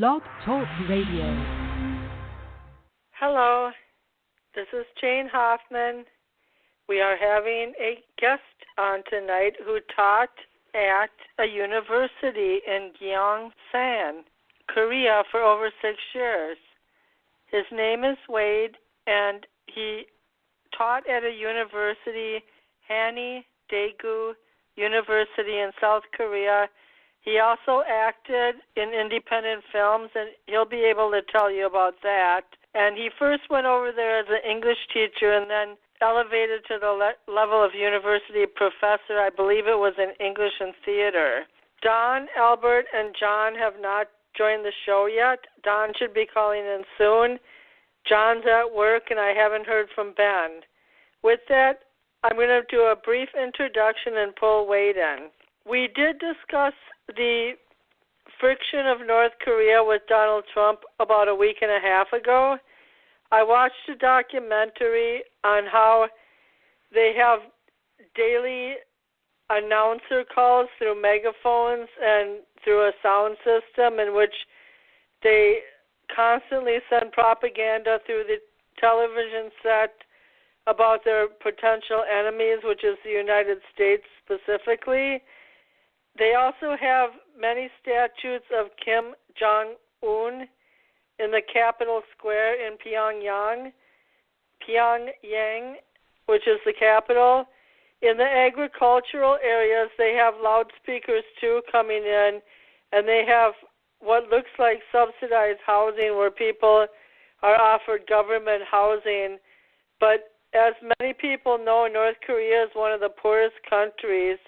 Blog Talk Radio. Hello, this is Jane Hoffman. We are having a guest on tonight who taught at a university in Gyeongsan, Korea for over 6 years. His name is Wade, and he taught at a university, Hany Daegu University in South Korea. He also acted in independent films, and he'll be able to tell you about that. And he first went over there as an English teacher and then elevated to the level of university professor. I believe it was in English and theater. Don, Albert, and John have not joined the show yet. Don should be calling in soon. John's at work, and I haven't heard from Ben. With that, I'm going to do a brief introduction and pull Wade in. We did discuss the friction of North Korea with Donald Trump about a week and a half ago. I watched a documentary on how they have daily announcer calls through megaphones and through a sound system in which they constantly send propaganda through the television set about their potential enemies, which is the United States specifically. They also have many statues of Kim Jong Un in the Capitol Square in Pyongyang, which is the capital. In the agricultural areas, they have loudspeakers too coming in, and they have what looks like subsidized housing where people are offered government housing. But as many people know, North Korea is one of the poorest countries.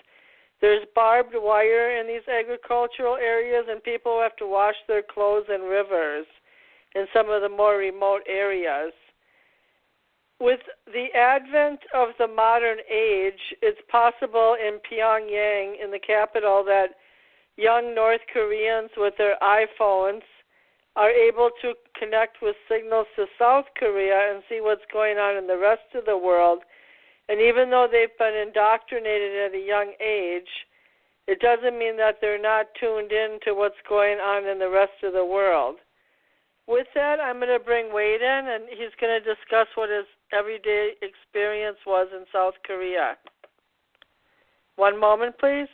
There's barbed wire in these agricultural areas, and people have to wash their clothes in rivers in some of the more remote areas. With the advent of the modern age, it's possible in Pyongyang, in the capital, that young North Koreans with their iPhones are able to connect with signals to South Korea and see what's going on in the rest of the world. And even though they've been indoctrinated at a young age, it doesn't mean that they're not tuned in to what's going on in the rest of the world. With that, I'm going to bring Wade in, and he's going to discuss what his everyday experience was in South Korea. One moment, please.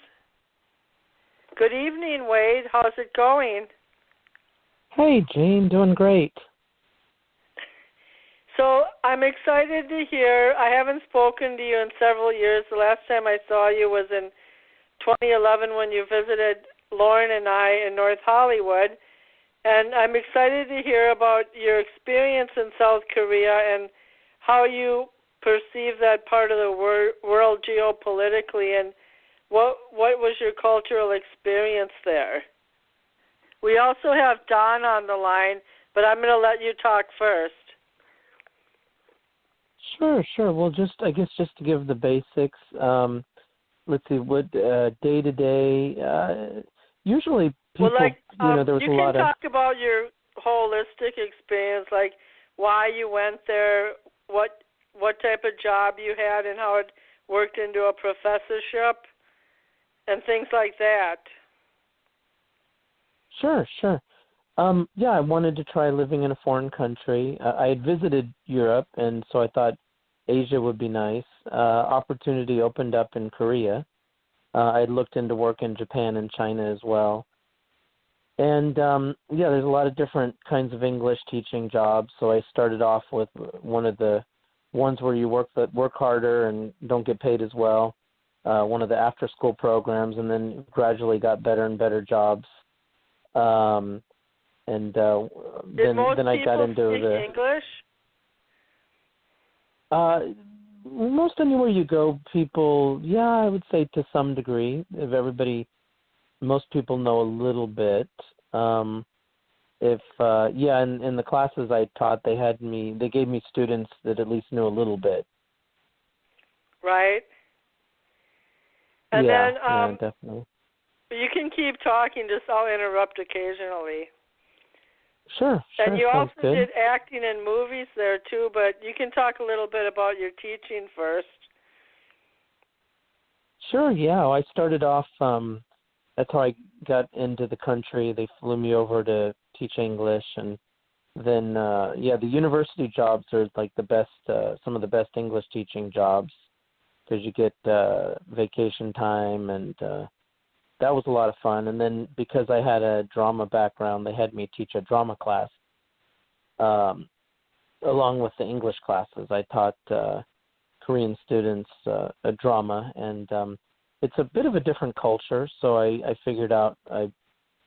Good evening, Wade. How's it going? Hey, Jane, doing great. So I'm excited to hear. I haven't spoken to you in several years. The last time I saw you was in 2011 when you visited Lauren and I in North Hollywood. And I'm excited to hear about your experience in South Korea and how you perceive that part of the world geopolitically, and what was your cultural experience there. We also have Don on the line, but I'm going to let you talk first. Sure. Well, I guess just to give the basics, let's see, what day-to-day, usually people, there was a lot of... You can talk about your holistic experience, like why you went there, what type of job you had, and how it worked into a professorship, and things like that. Sure. I wanted to try living in a foreign country. I had visited Europe, and so I thought Asia would be nice. Opportunity opened up in Korea. I had looked into work in Japan and China as well. And, there's a lot of different kinds of English teaching jobs. So I started off with one of the ones where you work harder and don't get paid as well, one of the after-school programs, and then gradually got better and better jobs. Then I got into the English? Most anywhere you go, people, I would say to some degree. Most people know a little bit. In the classes I taught, they gave me students that at least knew a little bit. Right. And then, definitely. You can keep talking, just I'll interrupt occasionally. Sure. And you also good. did acting in movies there too, but you can talk a little bit about your teaching first. Sure, I started off, that's how I got into the country. They flew me over to teach English, and then the university jobs are like the best, some of the best English teaching jobs, because you get vacation time, and that was a lot of fun. And then because I had a drama background, they had me teach a drama class along with the English classes. I taught Korean students a drama, and it's a bit of a different culture, so I figured out, I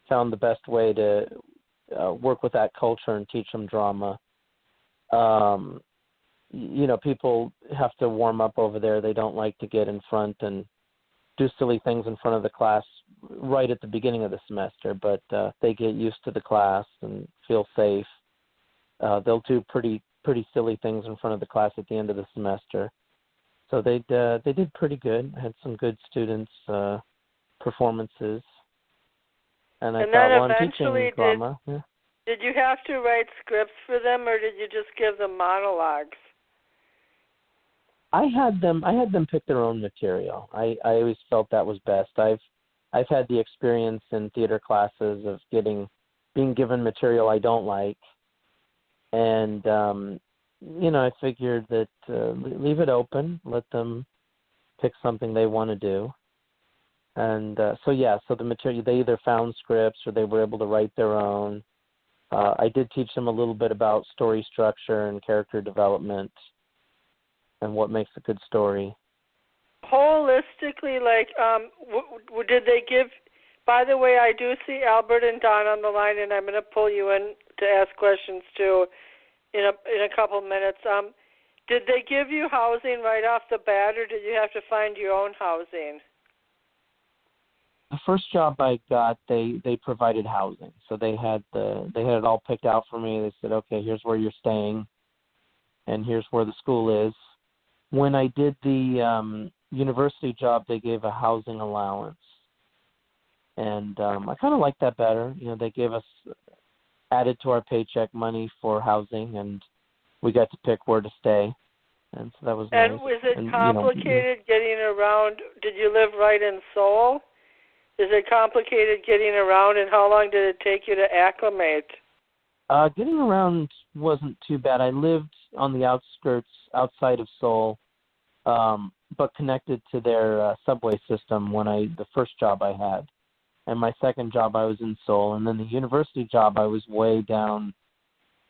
found the best way to work with that culture and teach them drama. People have to warm up over there. They don't like to get in front and do silly things in front of the class right at the beginning of the semester, but they get used to the class and feel safe. They'll do pretty silly things in front of the class at the end of the semester. So they did pretty good. I had some good students' performances. And I thought, well, I'm teaching drama. Did you have to write scripts for them, or did you just give them monologues? I had them pick their own material. I always felt that was best. I've had the experience in theater classes of being given material I don't like, and I figured that leave it open, let them pick something they want to do. And so the material, they either found scripts or they were able to write their own. I did teach them a little bit about story structure and character development and what makes a good story. Holistically, did they give, by the way, I do see Albert and Don on the line, and I'm going to pull you in to ask questions too in a couple minutes. Did they give you housing right off the bat, or did you have to find your own housing? The first job I got, they provided housing, so they had it all picked out for me. They said, okay, here's where you're staying, and here's where the school is. When I did the university job, they gave a housing allowance, and I kind of liked that better. They gave us added to our paycheck money for housing, and we got to pick where to stay, and so that was nice. And was it complicated getting around? Did you live right in Seoul? Is it complicated getting around, and how long did it take you to acclimate? Getting around wasn't too bad. I lived on the outskirts, outside of Seoul, but connected to their subway system the first job I had. And my second job, I was in Seoul. And then the university job, I was way down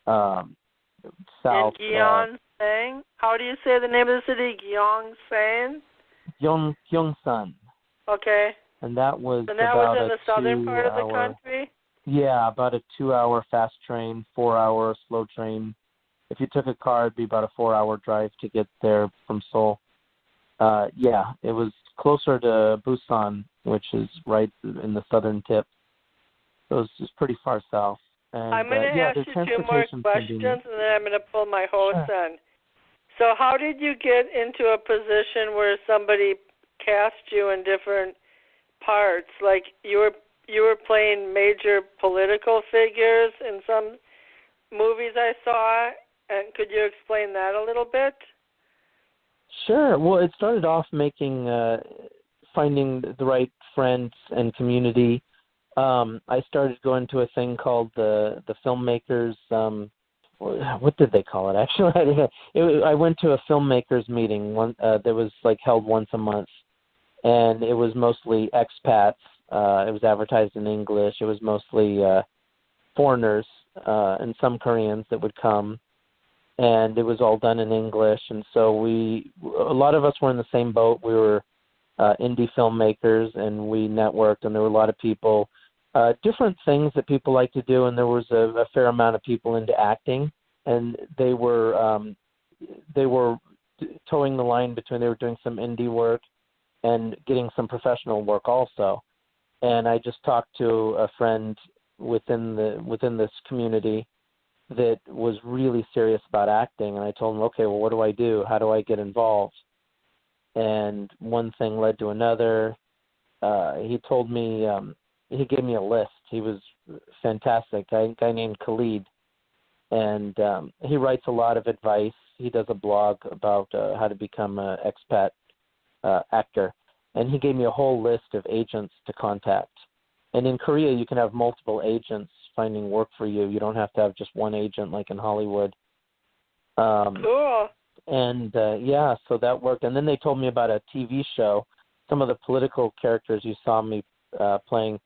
south. In Gyeongsan? How do you say the name of the city? Gyeongsan? Gyeongsan. Okay. And that was in the southern part of the country? Yeah, about a 2-hour fast train, 4-hour slow train. If you took a car, it'd be about a 4-hour drive to get there from Seoul. It was closer to Busan, which is right in the southern tip. So it's just pretty far south. And, I'm going to ask you 2 more questions, and then I'm going to pull my host in. So how did you get into a position where somebody cast you in different parts? Like you were playing major political figures in some movies I saw, and could you explain that a little bit? Sure. Well, it started off finding the right friends and community. I started going to a thing called the filmmakers. What did they call it? Actually, I went to a filmmakers meeting that was held once a month, and it was mostly expats. It was advertised in English. It was mostly foreigners and some Koreans that would come, and it was all done in English. And so a lot of us were in the same boat. We were indie filmmakers, and we networked, and there were a lot of people, different things that people like to do, and there was a fair amount of people into acting, and they were towing the line between, they were doing some indie work and getting some professional work also. And I just talked to a friend within this community that was really serious about acting, and I told him, okay, well, what do I do? How do I get involved? And one thing led to another. He told me, he gave me a list. He was fantastic, a guy named Khalid, and he writes a lot of advice. He does a blog about how to become an expat actor, and he gave me a whole list of agents to contact. And in Korea, you can have multiple agents finding work for you. You don't have to have just one agent like in Hollywood. Cool. And so that worked. And then they told me about a TV show. Some of the political characters you saw me playing.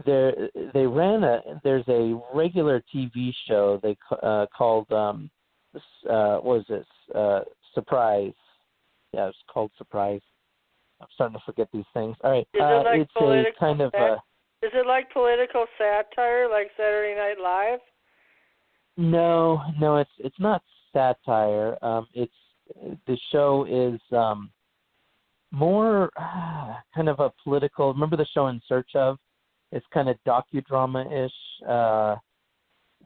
There's a regular TV show they called what was this? Surprise. Yeah, it's called Surprise. I'm starting to forget these things. All right. Is it like it's a kind of is it like political satire, like Saturday Night Live? No, it's not satire. It's the show is more kind of a political. Remember the show In Search Of? It's kind of docudrama-ish.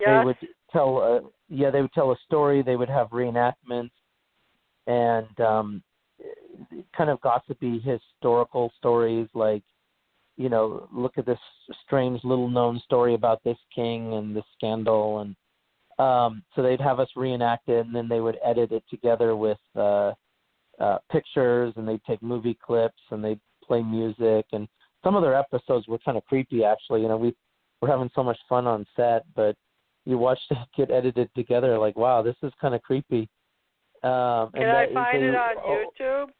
They would tell a story. They would have reenactments and kind of gossipy historical stories, like, you know, look at this strange little known story about this king and this scandal, and so they'd have us reenact it, and then they would edit it together with pictures, and they'd take movie clips and they'd play music, and some of their episodes were kind of creepy, actually. You know, we were having so much fun on set, but you watch it get edited together, like, wow, this is kind of creepy. Can I find it on YouTube?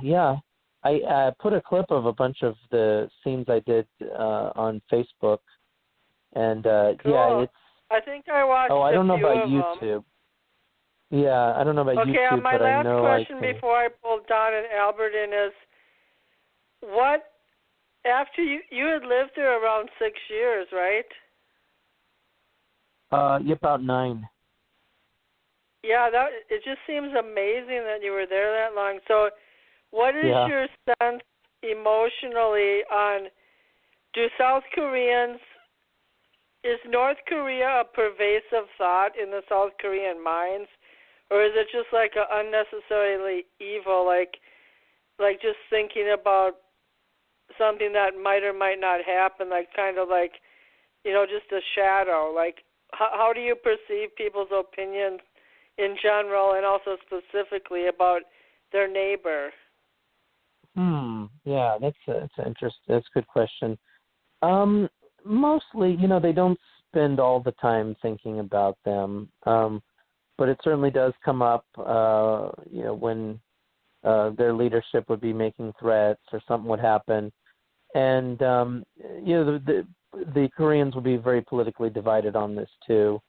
Yeah. I put a clip of a bunch of the scenes I did on Facebook, and cool. yeah, it's. I think I watched. I don't know about YouTube. Them. Yeah, I don't know about YouTube, my but I know last question before I pull Don and Albert in is, what after you had lived there around 6 years, right? Yeah, about 9. Yeah, it just seems amazing that you were there that long. So, what is your sense emotionally on, is North Korea a pervasive thought in the South Korean minds, or is it just like a unnecessarily evil, like just thinking about something that might or might not happen, like kind of like, you know, just a shadow? Like, how do you perceive people's opinions in general and also specifically about their neighbor? Yeah, that's a good question. Mostly, you know, they don't spend all the time thinking about them, but it certainly does come up, you know, when their leadership would be making threats or something would happen, and you know, the Koreans will be very politically divided on this too.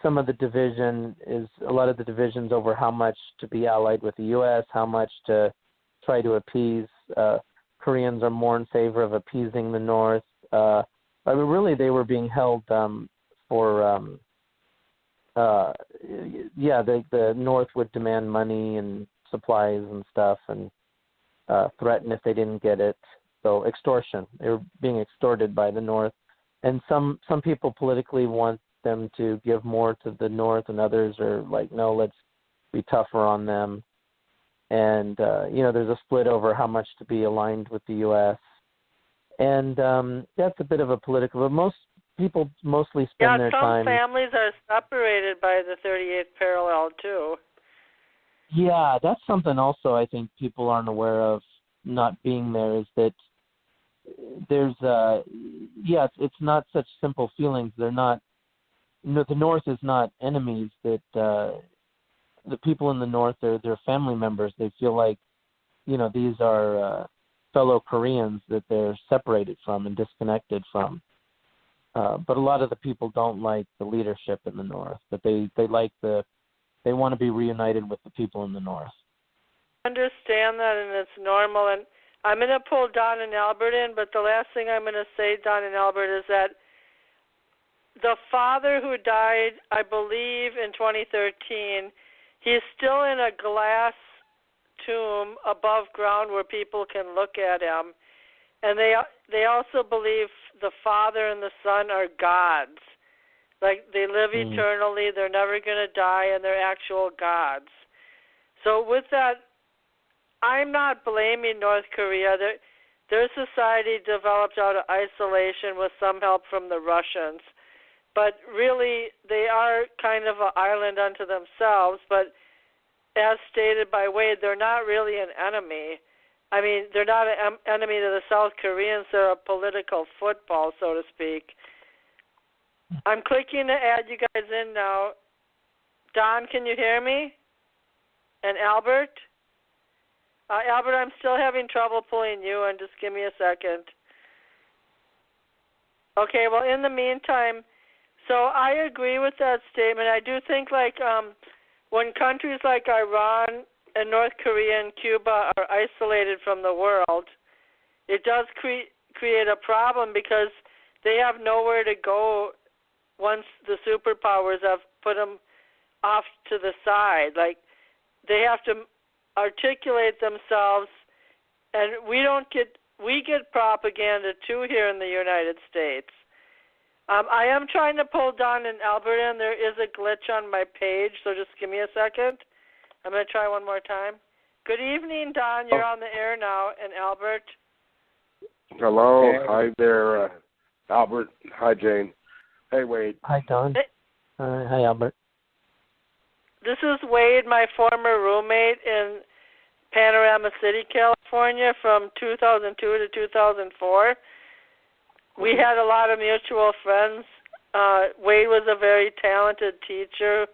Some of the division is a lot of the divisions over how much to be allied with the U.S., how much to try to appease. Koreans are more in favor of appeasing the North. I mean, really, they were being held for. The North would demand money and supplies and stuff, and threaten if they didn't get it. So extortion. They were being extorted by the North, and some people politically want them to give more to the North, and others are like, no, let's be tougher on them. And you know, there's a split over how much to be aligned with the U.S. And that's a bit of a political. But most people mostly spend their time. Yeah, some families are separated by the 38th parallel too. Yeah, that's something also I think people aren't aware of, not being there, is that there's it's not such simple feelings. They're not. You know, the North is not enemies. That the people in the North, they're family members. They feel like, you know, these are fellow Koreans that they're separated from and disconnected from. But a lot of the people don't like the leadership in the North, but they want to be reunited with the people in the North. I understand that, and it's normal. And I'm going to pull Don and Albert in, but the last thing I'm going to say, Don and Albert, is that the father who died, I believe, in 2013, he's still in a glass tomb above ground where people can look at him. And they also believe the Father and the Son are gods. Like, they live eternally, they're never going to die, and they're actual gods. So with that, I'm not blaming North Korea. Their society developed out of isolation with some help from the Russians. But really, they are kind of an island unto themselves. But as stated by Wade, they're not really an enemy. I mean, they're not an enemy to the South Koreans. They're a political football, so to speak. I'm clicking to add you guys in now. Don, can you hear me? And Albert? Albert, I'm still having trouble pulling you in. Just give me a second. Okay, well, in the meantime, so I agree with that statement. I do think, like, when countries like Iran and North Korea and Cuba are isolated from the world, it does create a problem because they have nowhere to go once the superpowers have put them off to the side. Like, they have to articulate themselves, and we get propaganda too here in the United States. I am trying to pull Don and Albert in. There is a glitch on my page, so just give me a second. I'm going to try one more time. Good evening, Don. You're on the air now, and Albert. Hello. Hi there, Albert. Hi, Jane. Hey, Wade. Hi, Don. Hi, Albert. This is Wade, my former roommate in Panorama City, California, from 2002 to 2004. We had a lot of mutual friends. Wade was a very talented teacher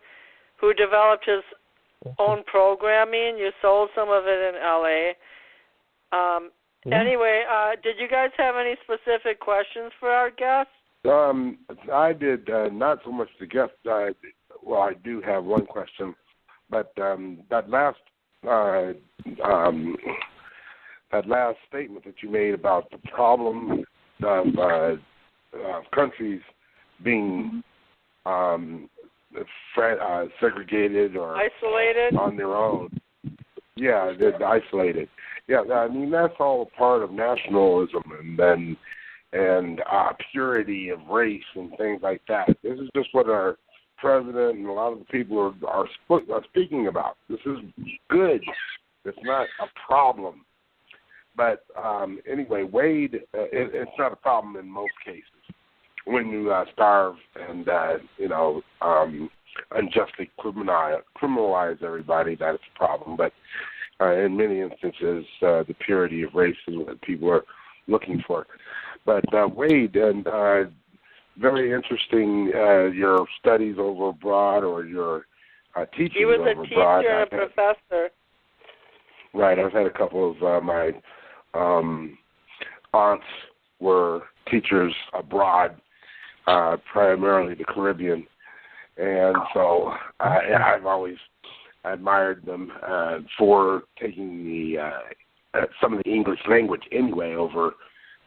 who developed his own programming. You sold some of it in L.A. Anyway, did you guys have any specific questions for our guest? I did not so much the guest. Well, I do have one question, but that last statement that you made about the problem of countries being segregated or isolated on their own. Yeah, they're isolated. Yeah, I mean that's all a part of nationalism and purity of race and things like that. This is just what our president and a lot of the people are speaking about. This is good. It's not a problem. But anyway, Wade, it's not a problem in most cases. When you starve and unjustly criminalize everybody, that's a problem. But in many instances, the purity of race is what people are looking for. But Wade, and very interesting, your studies over abroad or your teaching over abroad. He was a teacher and a professor. Right. I've had a couple of my aunts were teachers abroad, primarily the Caribbean, and so I've always admired them for taking some of the English language anyway over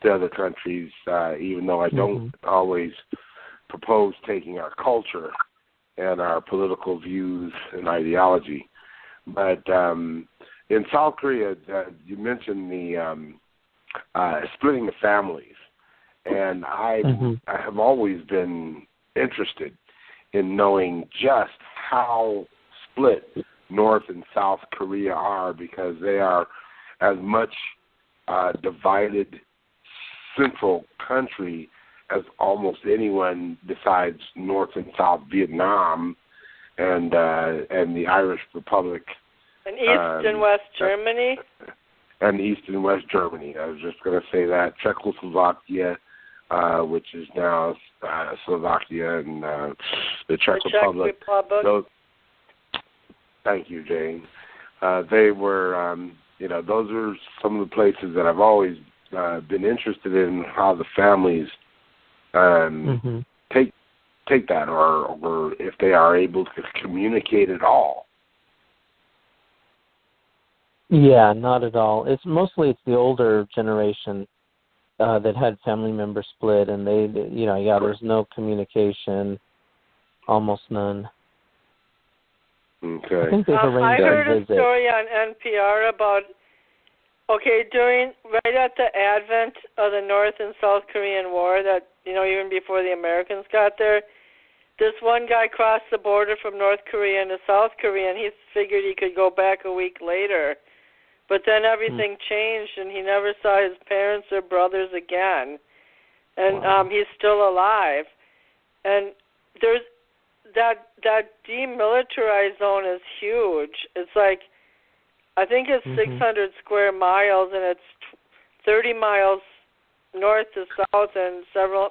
to other countries, even though I don't always propose taking our culture and our political views and ideology. But in South Korea, you mentioned the splitting the families, and I have always been interested in knowing just how split North and South Korea are, because they are as much divided central country as almost anyone besides North and South Vietnam and the Irish Republic. And East and West Germany. And East and West Germany. I was just going to say that. Czechoslovakia, which is now Slovakia, and the Czech Republic. Those, thank you, Jane. They were, those are some of the places that I've always been interested in, how the families take that, or if they are able to communicate at all. Yeah, not at all. It's the older generation that had family members split, and there's no communication, almost none. Okay. I think they've arranged I heard a story on NPR about right at the advent of the North and South Korean War, that even before the Americans got there, this one guy crossed the border from North Korea into South Korea, and he figured he could go back a week later. But then everything changed, and he never saw his parents or brothers again. And he's still alive. And there's that demilitarized zone is huge. It's like I think it's 600 square miles, and it's 30 miles north to south and several,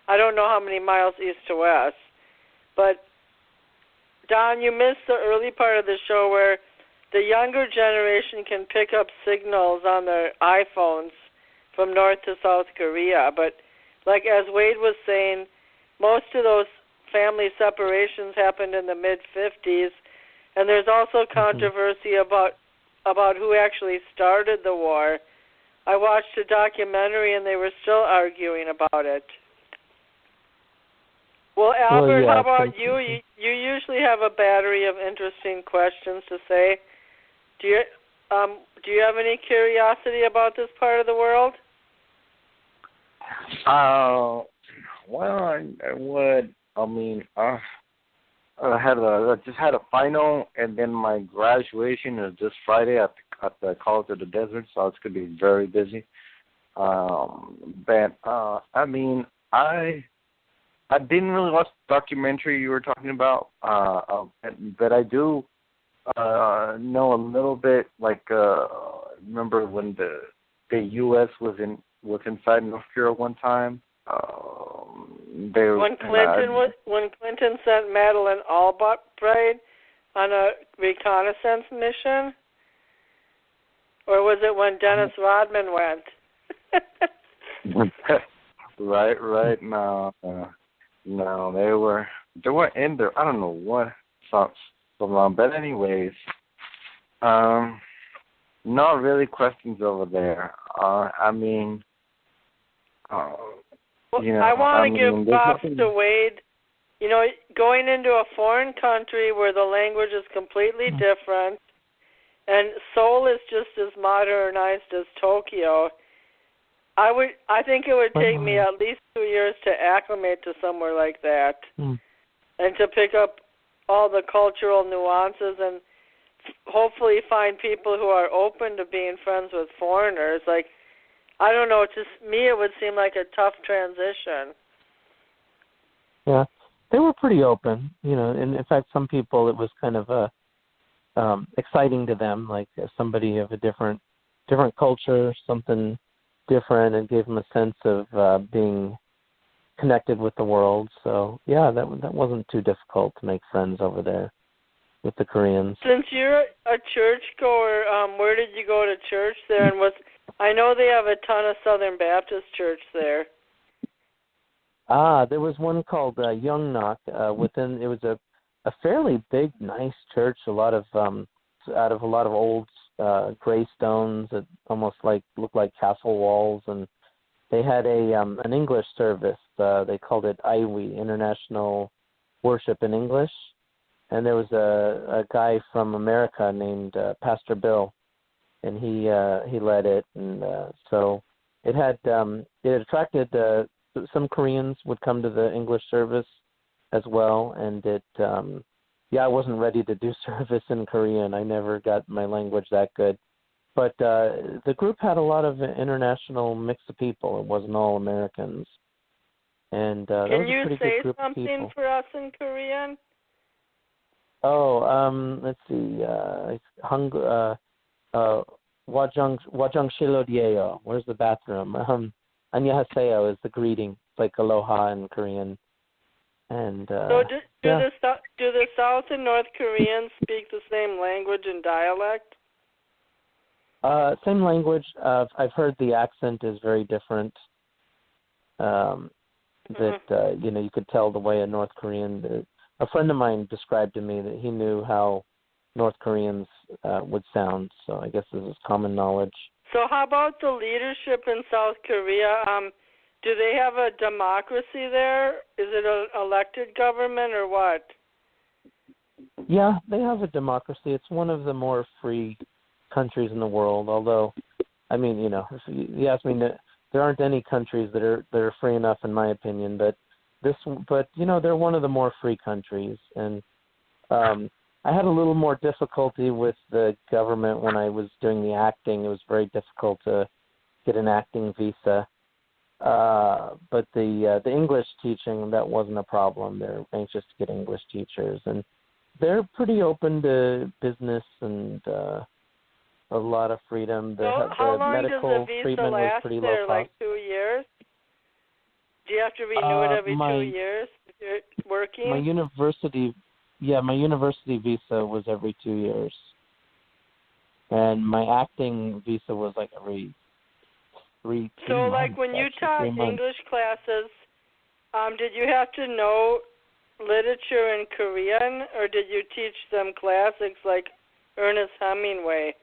I don't know how many miles east to west. But, Don, you missed the early part of the show where the younger generation can pick up signals on their iPhones from North to South Korea. But, like as Wade was saying, most of those family separations happened in the mid-50s, and there's also controversy about who actually started the war. I watched a documentary, and they were still arguing about it. Well, Albert, how about you? You usually have a battery of interesting questions to say. Do you have any curiosity about this part of the world? Well, I would. I mean, I just had a final, and then my graduation is this Friday at the College of the Desert, so it's gonna be very busy. But I mean, I didn't really watch the documentary you were talking about, but I do know a little bit. Like, remember when the U.S. was inside North Korea one time? When Clinton sent Madeleine Albright on a reconnaissance mission, or was it when Dennis Rodman went? Right. No, they were in there. I don't know what so long, but anyways, not really questions over there. I mean, I want to give props to Wade. You know, going into a foreign country where the language is completely different, and Seoul is just as modernized as Tokyo. I think it would take me at least 2 years to acclimate to somewhere like that, and to pick up all the cultural nuances, and hopefully find people who are open to being friends with foreigners. Like, I don't know, just me, it would seem like a tough transition. Yeah, they were pretty open, and in fact, some people, it was kind of exciting to them, like somebody of a different culture, something different, and gave them a sense of being connected with the world. So, yeah, that wasn't too difficult to make friends over there with the Koreans. Since you're a churchgoer, where did you go to church there? And I know they have a ton of Southern Baptist church there. There was one called Gyeongsan. It was a fairly big, nice church. Out of a lot of old gray stones that almost looked like castle walls, and they had an English service. They called it IWE, International Worship in English, and there was a guy from America named Pastor Bill, and he led it, and so it attracted some Koreans would come to the English service as well, and I wasn't ready to do service in Korean. I never got my language that good. But the group had a lot of international mix of people. It wasn't all Americans. And that was a pretty good group of people. Can you say something for us in Korean? Oh, let's see. 와정실로디예요. Where's the bathroom? 안녕하세요 is the greeting. It's like aloha in Korean. And so do the South and North Koreans speak the same language and dialect? Same language. I've heard the accent is very different. You could tell the way a North Korean. A friend of mine described to me that he knew how North Koreans would sound. So I guess this is common knowledge. So how about the leadership in South Korea? Do they have a democracy there? Is it an elected government or what? Yeah, they have a democracy. It's one of the more free countries in the world. Although, I mean, if you ask me, there aren't any countries that are free enough, in my opinion. But they're one of the more free countries. And I had a little more difficulty with the government when I was doing the acting. It was very difficult to get an acting visa. But the English teaching, that wasn't a problem. They're anxious to get English teachers, and they're pretty open to business and a lot of freedom. So how long medical does the visa treatment was last pretty there? low cost. Like 2 years? Do you have to renew it every 2 years if you're working? My university visa was every 2 years. And my acting visa was like every 3 So months, like when you taught 3 months. English classes, did you have to know literature in Korean, or did you teach them classics like Ernest Hemingway?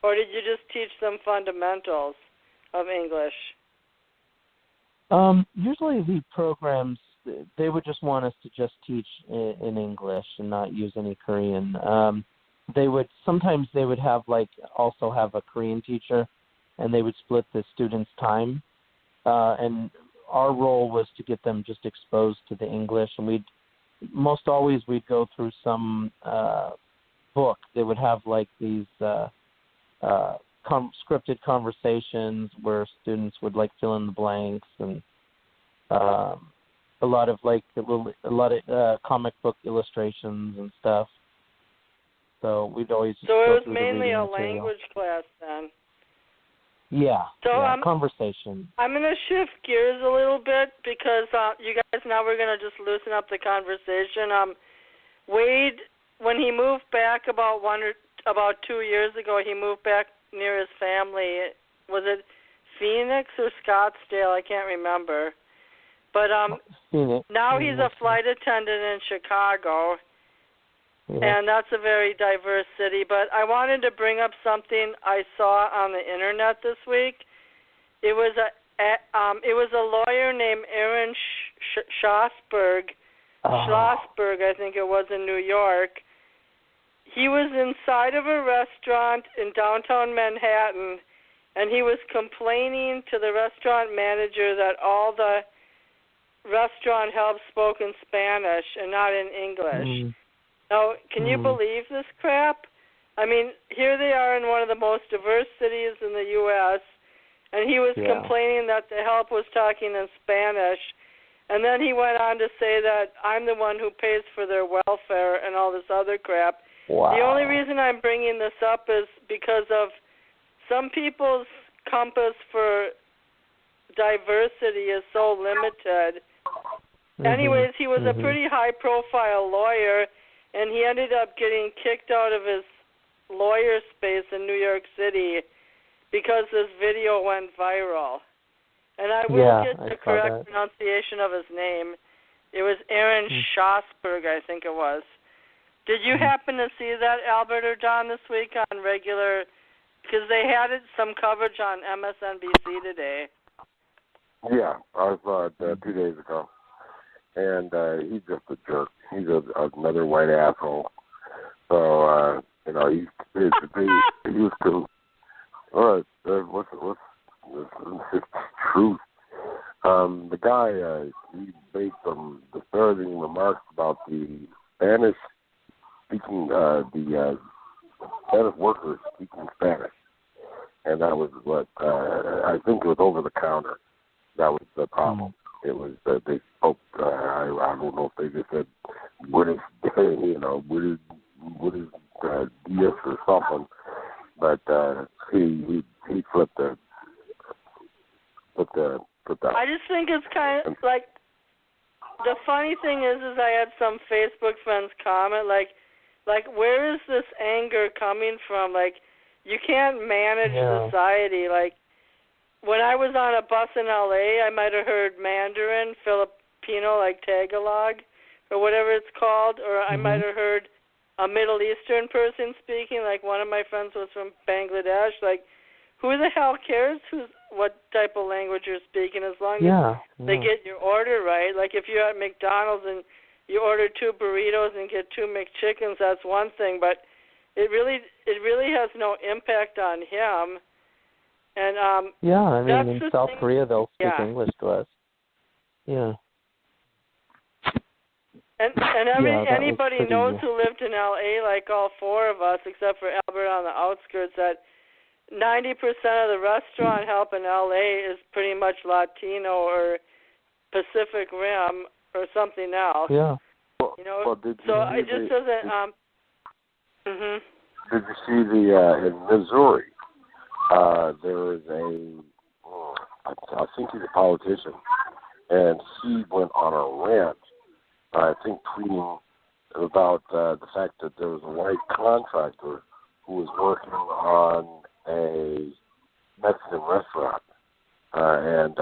Or did you just teach them fundamentals of English? Usually the programs, they would just want us to just teach in English and not use any Korean. Sometimes they would have also have a Korean teacher, and they would split the students' time. And our role was to get them just exposed to the English, and we'd go through some book. They would have these scripted conversations where students would fill in the blanks, and a lot of comic book illustrations and stuff. So we'd always So go it was through the mainly reading a material. language class then. Yeah. So conversation. I'm going to shift gears a little bit because you guys, now we're going to just loosen up the conversation. Wade, when he moved back about 2 years ago, he moved back near his family. Was it Phoenix or Scottsdale? I can't remember. But Phoenix. Now he's a flight attendant in Chicago, and that's a very diverse city. But I wanted to bring up something I saw on the internet this week. It was a lawyer named Aaron Schlossberg, I think it was, in New York. He was inside of a restaurant in downtown Manhattan, and he was complaining to the restaurant manager that all the restaurant help spoke in Spanish and not in English. Now, can you believe this crap? I mean, here they are in one of the most diverse cities in the U.S., and he was complaining that the help was talking in Spanish. And then he went on to say that I'm the one who pays for their welfare and all this other crap. Wow. The only reason I'm bringing this up is because of some people's compass for diversity is so limited. Anyways, he was a pretty high-profile lawyer, and he ended up getting kicked out of his lawyer space in New York City because this video went viral. And I will get the correct pronunciation of his name. It was Aaron Schlossberg, I think it was. Did you happen to see that, Albert or Don, this week on regular? Because they had some coverage on MSNBC today. Yeah, I saw it 2 days ago. And he's just a jerk. He's another white asshole. So, he was cool. All right, what's truth? The guy, he made some disparaging remarks about the Spanish Spanish workers speaking Spanish, and that was what I think it was over the counter. That was the problem. It was that they spoke. I don't know if they just said British, British DS or something, but he flipped the. I just think it's kind of like, the funny thing is I had some Facebook friends comment like where is this anger coming from? Like, you can't manage society. Like, when I was on a bus in LA, I might have heard Mandarin, Filipino, like Tagalog, or whatever it's called, or I might have heard a Middle Eastern person speaking. Like, one of my friends was from Bangladesh. Like, who the hell cares what type of language you're speaking, as long as they get your order right? Like, if you're at McDonald's and you order 2 burritos and get 2 McChickens, that's one thing, but it really has no impact on him. And I mean, in South Korea they'll speak English to us. Yeah. And anybody knows who lived in LA, like all 4 of us, except for Albert on the outskirts, that 90% of the restaurant help in LA is pretty much Latino or Pacific Rim or something else. Yeah. So it just doesn't. Did you see the in Missouri? There is I think he's a politician, and he went on a rant. I think tweeting about the fact that there was a white contractor who was working on a Mexican restaurant, and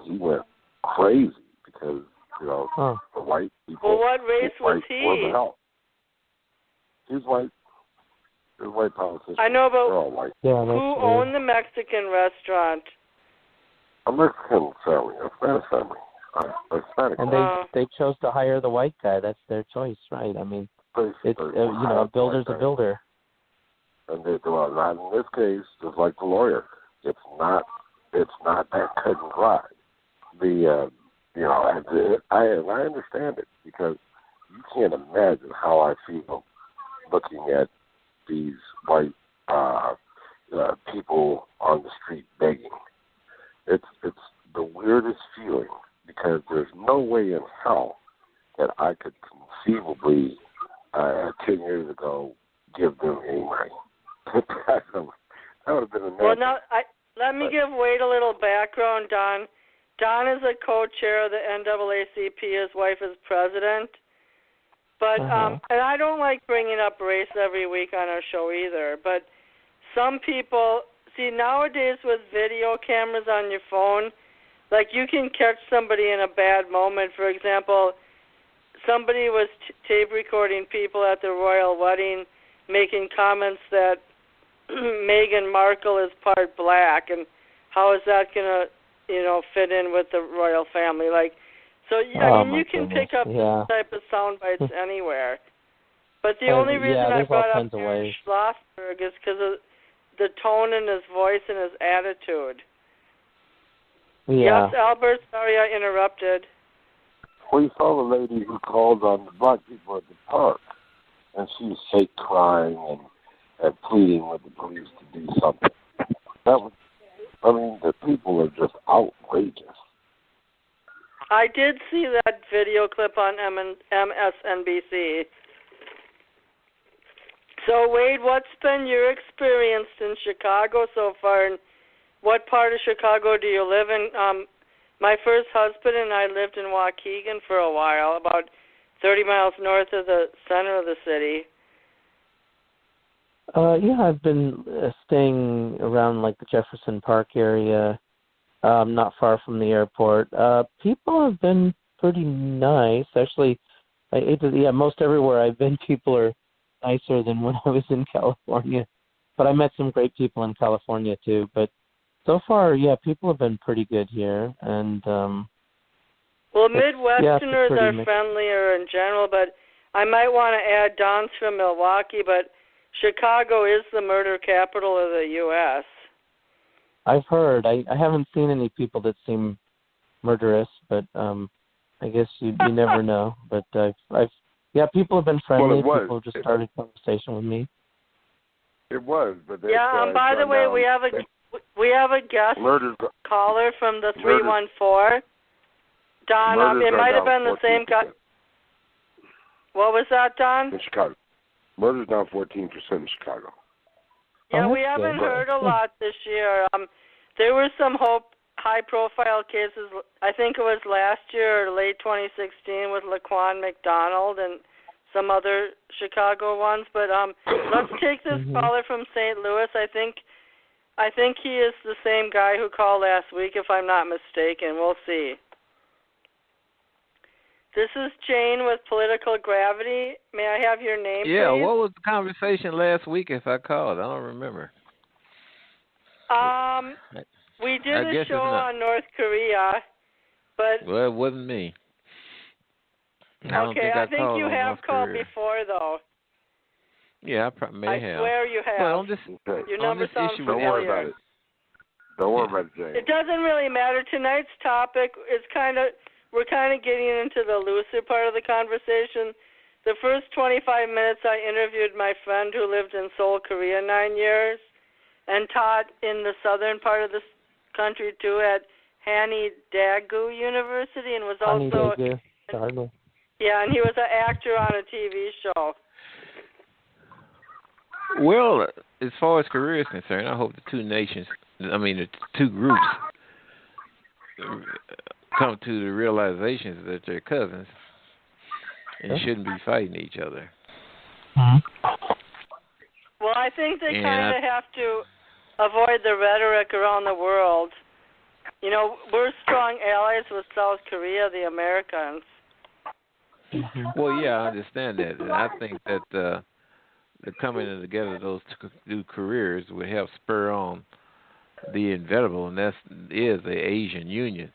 he went crazy because the white people. Well, what race was he? He was white. He was a white politician. I know, but they're all white. Yeah, who owned the Mexican restaurant? A Mexican family, a Spanish family. And they chose to hire the white guy. That's their choice, right? I mean, it's a builder's a builder. And not in this case, just like the lawyer, it's not that cut and dry. I understand it because you can't imagine how I feel looking at these white people on the street begging. It's the weirdest feeling because there's no way in hell that I could conceivably 10 years ago give them any money. That would have been amazing. Well, now let me give Wade a little background. Don is a co-chair of the NAACP. His wife is president. But and I don't like bringing up race every week on our show either. But some people see nowadays with video cameras on your phone, like you can catch somebody in a bad moment. For example, somebody was tape recording people at the royal wedding making comments that Meghan Markle is part black, and how is that going to, fit in with the royal family? So you can pick up this type of sound bites anywhere. But the only reason I brought up Schlossberg is because of the tone in his voice and his attitude. Yeah. Yes, Albert, sorry I interrupted. Well, you saw the lady who called on the black people at the park, and she was fake crying and pleading with the police to do something. The people are just outrageous. I did see that video clip on MSNBC. So, Wade, what's been your experience in Chicago so far, and what part of Chicago do you live in? My first husband and I lived in Waukegan for a while, about 30 miles north of the center of the city. I've been staying around like the Jefferson Park area, not far from the airport. People have been pretty nice. Actually, most everywhere I've been, people are nicer than when I was in California. But I met some great people in California too. But so far, people have been pretty good here. And Midwesterners are friendlier in general, but I might want to add Don's from Milwaukee, but Chicago is the murder capital of the U.S. I've heard. I haven't seen any people that seem murderous, but I guess you never know. But people have been friendly. People have just started a conversation with me. It was, but by the way, we have a guest caller from the 314. Don, it might have been the same guy. What was that, Don? In Chicago. Murder's down 14% in Chicago. Yeah, we haven't heard a lot this year. There were some high-profile cases. I think it was last year or late 2016 with Laquan McDonald and some other Chicago ones. But let's take this caller from St. Louis. I think he is the same guy who called last week, if I'm not mistaken. We'll see. This is Jane with Political Gravity. May I have your name, please? What was the conversation last week if I called? I don't remember. We did a show on North Korea, but... Well, it wasn't me. I think you have called before, though. Yeah, I probably may have. I swear you have. But on this issue, don't worry about it. Don't worry about it, Jane. It doesn't really matter. Tonight's topic is we're kind of getting into the looser part of the conversation. The first 25 minutes I interviewed my friend who lived in Seoul, Korea 9 years and taught in the southern part of the country too at Daegu University and was also and he was an actor on a TV show. Well, as far as career is concerned, I hope the the two groups come to the realizations that they're cousins and shouldn't be fighting each other. Well, I think they kind of have to avoid the rhetoric around the world. You know, we're strong allies with South Korea, the Americans. Well, yeah, I understand that. And I think that the coming together of those two careers would help spur on the inevitable, and that is the Asian Union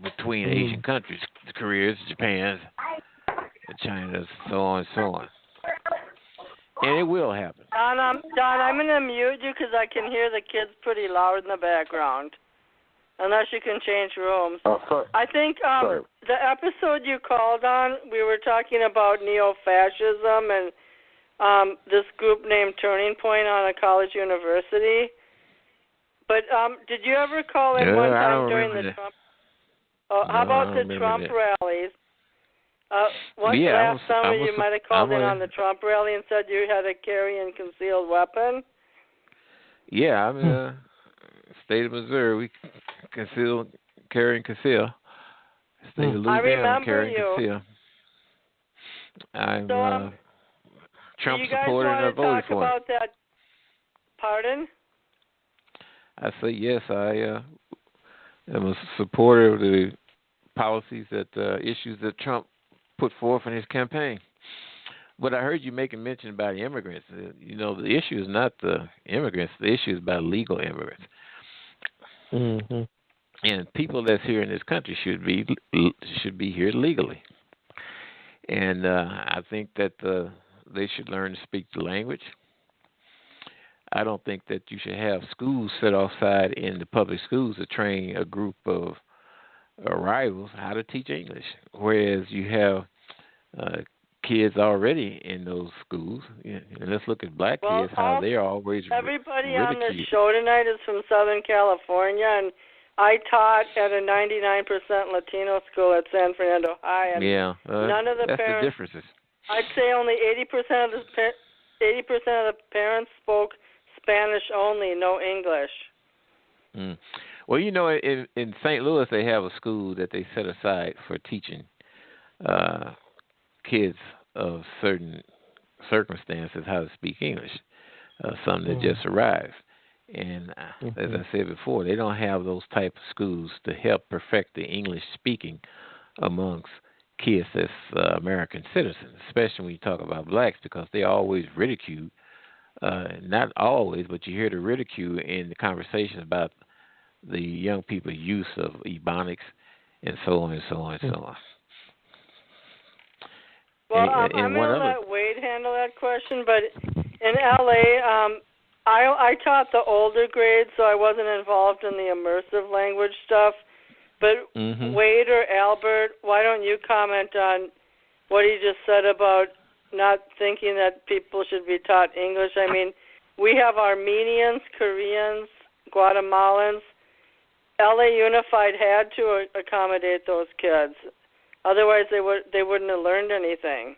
between Asian countries, the Koreas, Japan, China, so on and so on. And it will happen. Don, I'm going to mute you because I can hear the kids pretty loud in the background. Unless you can change rooms. Oh, sorry. I think the episode you called on, we were talking about neo-fascism and this group named Turning Point on a college university. But did you ever call in one time during the Trump? How about the Trump rallies? Last summer you might have called in on the Trump rally and said you had a carry and concealed weapon. Yeah, I'm in the state of Missouri. We carry and conceal. State of Louisiana, carry and conceal. I'm Trump supporter and I voted for him. About that? Pardon? I say yes. I am a supporter of the policies issues that Trump put forth in his campaign. But I heard you making mention about immigrants. You know, the issue is not the immigrants. The issue is about legal immigrants. Mm-hmm. And people that's here in this country should be here legally. And I think that they should learn to speak the language. I don't think that you should have schools set offside in the public schools to train a group of arrivals how to teach English, whereas you have kids already in those schools. And let's look at black kids, how they're always everybody ridiculed. On this show tonight is from Southern California, and I taught at a 99% Latino school at San Fernando High. And none of the that's parents. The differences. I'd say only 80% of the parents spoke Spanish only, no English. Mm. Well, you know, in St. Louis they have a school that they set aside for teaching kids of certain circumstances how to speak English. Some that just arrived. And as I said before, they don't have those type of schools to help perfect the English speaking amongst kids that's American citizens, especially when you talk about blacks, because they're always ridiculed. Not always, but you hear the ridicule in the conversation about the young people's use of ebonics and so on and so on and so on. Well, I'm going to let Wade handle that question, but in L.A., I taught the older grades, so I wasn't involved in the immersive language stuff. But Wade or Albert, why don't you comment on what he just said about not thinking that people should be taught English? I mean, we have Armenians, Koreans, Guatemalans. LA Unified had to accommodate those kids. Otherwise, they wouldn't have learned anything.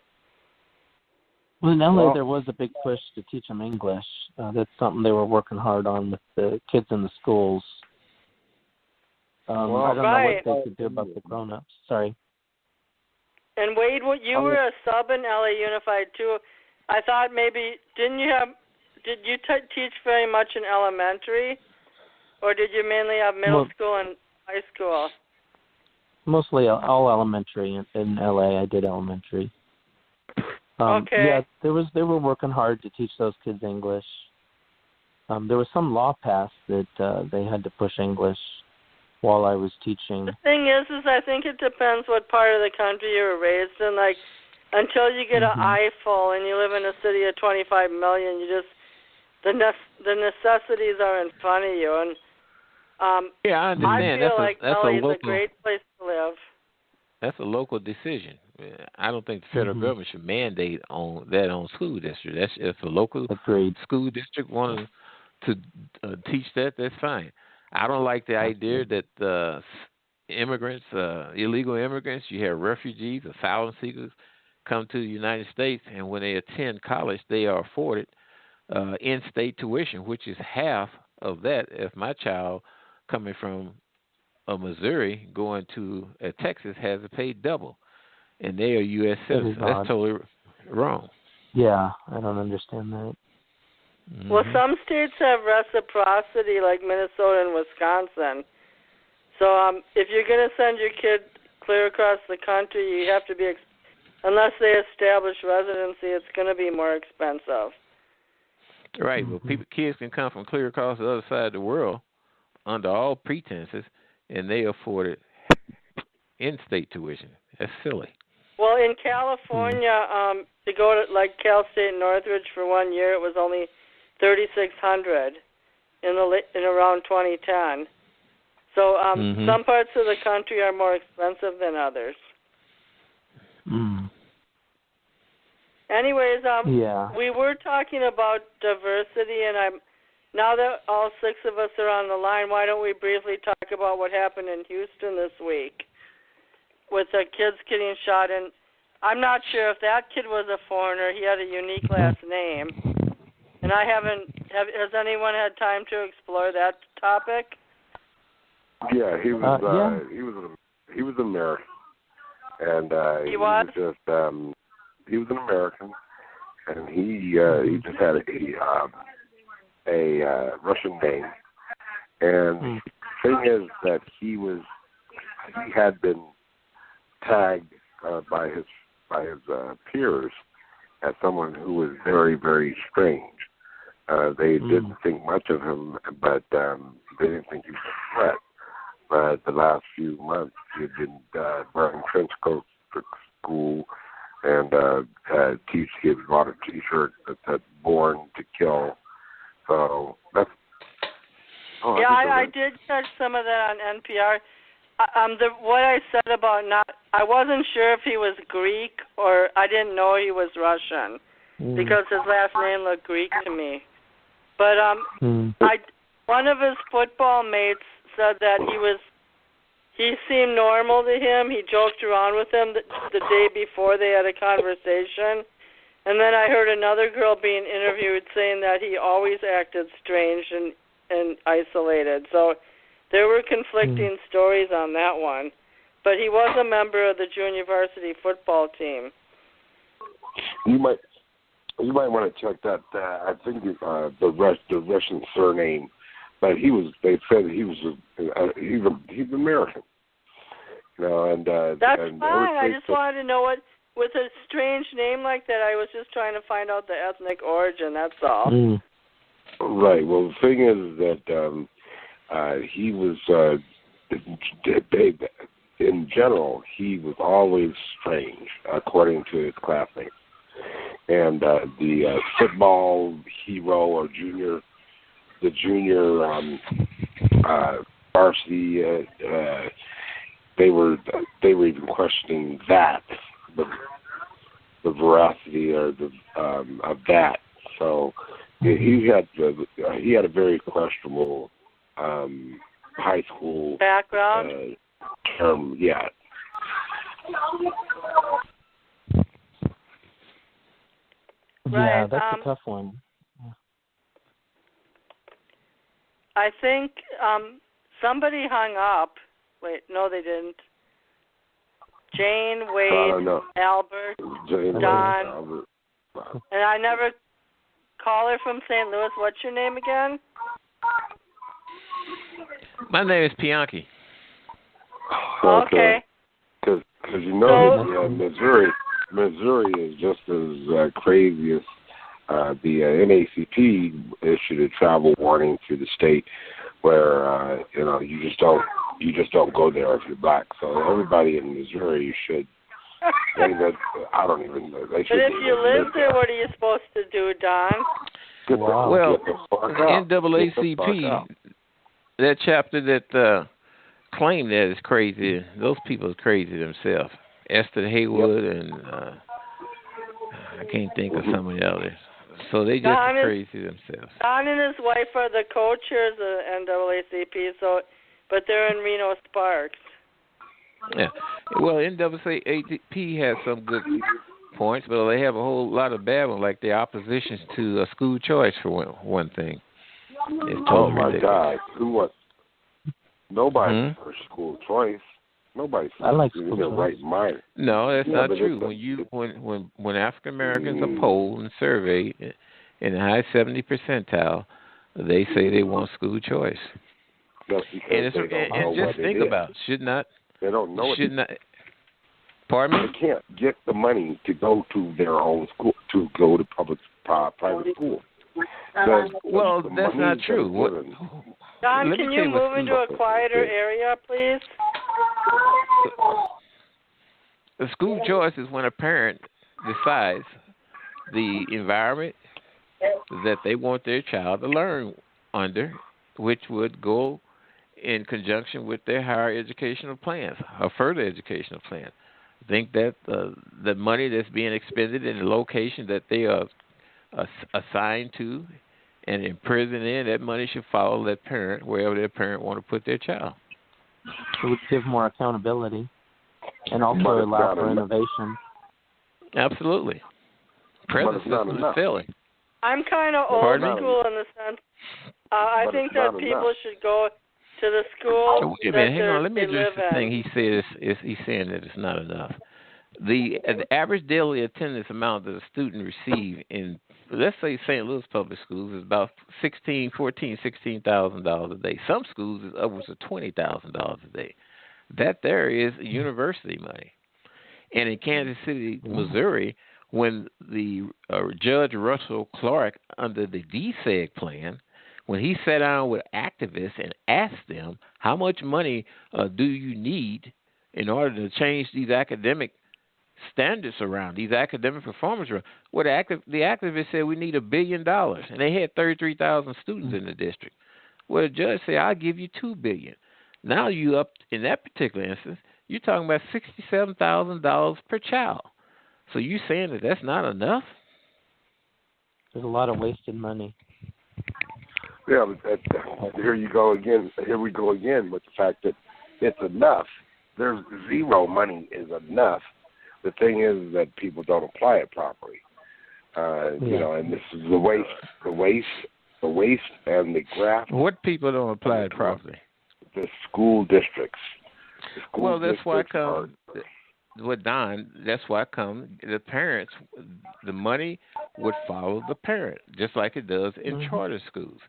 Well, in LA, there was a big push to teach them English. That's something they were working hard on with the kids in the schools. I don't know what they could do about the grown-ups. Sorry. And Wade, you were a sub in LA Unified too. I thought maybe did you teach very much in elementary, or did you mainly have middle school and high school? Mostly all elementary in LA. I did elementary. Okay. Yeah, they were working hard to teach those kids English. There was some law passed that they had to push English while I was teaching. The thing is I think it depends what part of the country you were raised in. Like, until you get an eyeful and you live in a city of 25 million, the necessities are in front of you. And I understand. I feel like LA is a great place to live. That's a local decision. I don't think the federal government should mandate on school district. If a local school district wanted to teach that, that's fine. I don't like the idea that immigrants, illegal immigrants, you have refugees, asylum seekers come to the United States, and when they attend college, they are afforded in-state tuition, which is half of that. If my child coming from Missouri going to Texas has to pay double, and they are U.S. citizens. That's totally wrong. Yeah, I don't understand that. Mm-hmm. Well, some states have reciprocity, like Minnesota and Wisconsin. So if you're going to send your kid clear across the country, you have to be, unless they establish residency, it's going to be more expensive. Right. Well, kids can come from clear across the other side of the world under all pretenses, and they afforded in-state tuition. That's silly. Well, in California, to go to like Cal State Northridge for 1 year, it was only $3,600 in around 2010. So some parts of the country are more expensive than others. Mm. Anyways, we were talking about diversity, and now that all six of us are on the line, why don't we briefly talk about what happened in Houston this week with the kids getting shot? And I'm not sure if that kid was a foreigner. He had a unique last name, and I haven't. Has anyone had time to explore that topic? Yeah, he was. He was American, and he was just. He was an American, and he just had a Russian name. And the thing is that he had been tagged by his peers as someone who was very, very strange. They didn't think much of him, but they didn't think he was a threat. But the last few months, he had been wearing trench coats to school, and teach kids a lot of T-shirts that said "Born to Kill." So that's. I did catch some of that on NPR. What I said about I wasn't sure if he was Greek or I didn't know he was Russian because his last name looked Greek to me. But one of his football mates said that he seemed normal to him. He joked around with him the day before they had a conversation. And then I heard another girl being interviewed saying that he always acted strange and isolated. So there were conflicting stories on that one. But he was a member of the junior varsity football team. You might want to check that. I think the Russian surname. But they said he's American. You know, and that's fine. I just wanted to know what, with a strange name like that, I was just trying to find out the ethnic origin, that's all. Right. Well, the thing is that he was, in general, he was always strange, according to his classmates. And the football hero or the junior varsity, they were even questioning that, the veracity or of that. So he had a very questionable high school background. Term, yeah. Yeah, that's a tough one. I think somebody hung up. Wait, no, they didn't. Jane, Wade, Albert, Don. Albert. And I never caller from St. Louis. What's your name again? My name is Pianki. Okay. Because Missouri is just as crazy as the NACP issued a travel warning to the state where you just don't go there if you're black. So everybody in Missouri should. I don't even know. They should. But if you live there, what are you supposed to do, Don? Well, NAACP, that chapter that claimed that is crazy. Those people are crazy themselves. Esther Haywood and I can't think of some of the others. So they just crazy themselves. Don and his wife are the co-chairs of NAACP, but they're in Reno Sparks. Yeah. Well, NAACP has some good points, but they have a whole lot of bad ones, like the opposition to school choice, for one thing. It's totally ridiculous. God, who was? Nobody for school choice. Nobody's in their right mind. No, that's not true. When African Americans are polled and surveyed in the high 70 percentile, they say they want school choice. That's because they don't know and just what think it is. about it. They don't know it. Pardon me? They can't get the money to go to their own school, to go to private school. Well, that's not true. Don, can you move into a quieter area, please? The school choice is when a parent decides the environment that they want their child to learn under, which would go in conjunction with their higher educational plans or further educational plans. I think that the money that's being expended in the location that they are assigned to and imprisoned in, that money should follow that parent wherever their parent want to put their child. It would give more accountability and also allow for innovation. Absolutely. Present system is failing. I'm kind of old school in the sense I think that people should go to the school hang on. Let me address the thing he says. He's saying that it's not enough. The average daily attendance amount that a student receives in, let's say, St. Louis public schools is about $16,000 a day. Some schools is upwards of $20,000 a day. That there is university money. And in Kansas City, Missouri, when the Judge Russell Clark under the DSEG plan, when he sat down with activists and asked them, how much money do you need in order to change these academic standards around, these academic performance around? Well, the activists said we need $1 billion, and they had 33,000 students in the district. Well, the judge said, I'll give you $2 billion. Now you up, in that particular instance, you're talking about $67,000 per child. So you saying that that's not enough? There's a lot of wasted money. Yeah, but here you go again. Here we go again with the fact that it's enough. There's zero money is enough. The thing is that people don't apply it properly. You know, and this is the waste, and the graft. What people don't apply it properly? The school districts. Well, that's why the parents, the money would follow the parent, just like it does in charter schools.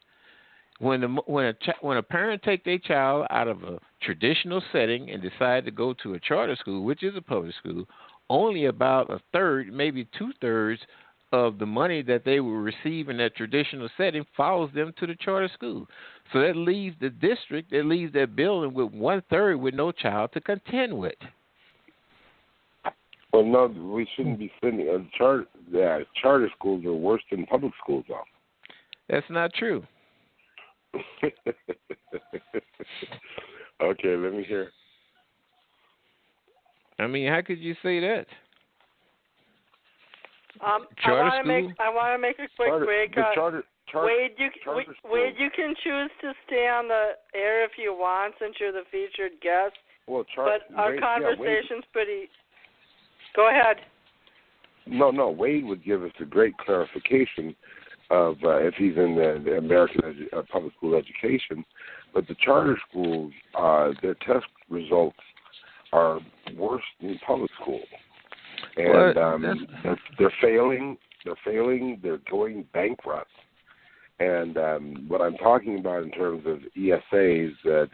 When a parent take their child out of a traditional setting and decide to go to a charter school, which is a public school, only about a third, maybe 2/3 of the money that they will receive in that traditional setting follows them to the charter school. So that leaves the district, that leaves that building with 1/3 with no child to contend with. Well, no, we shouldn't be sending charter schools are worse than public schools, though. That's not true. Okay, let me hear. I mean, how could you say that? I want to make a quick break. Wade, you can choose to stay on the air if you want, since you're the featured guest. Well, but our conversation's pretty. Go ahead. No, Wade would give us a great clarification of if he's in the American public school education, but the charter schools, their test results are worse than public school, and they're failing. They're going bankrupt. And what I'm talking about in terms of ESAs, that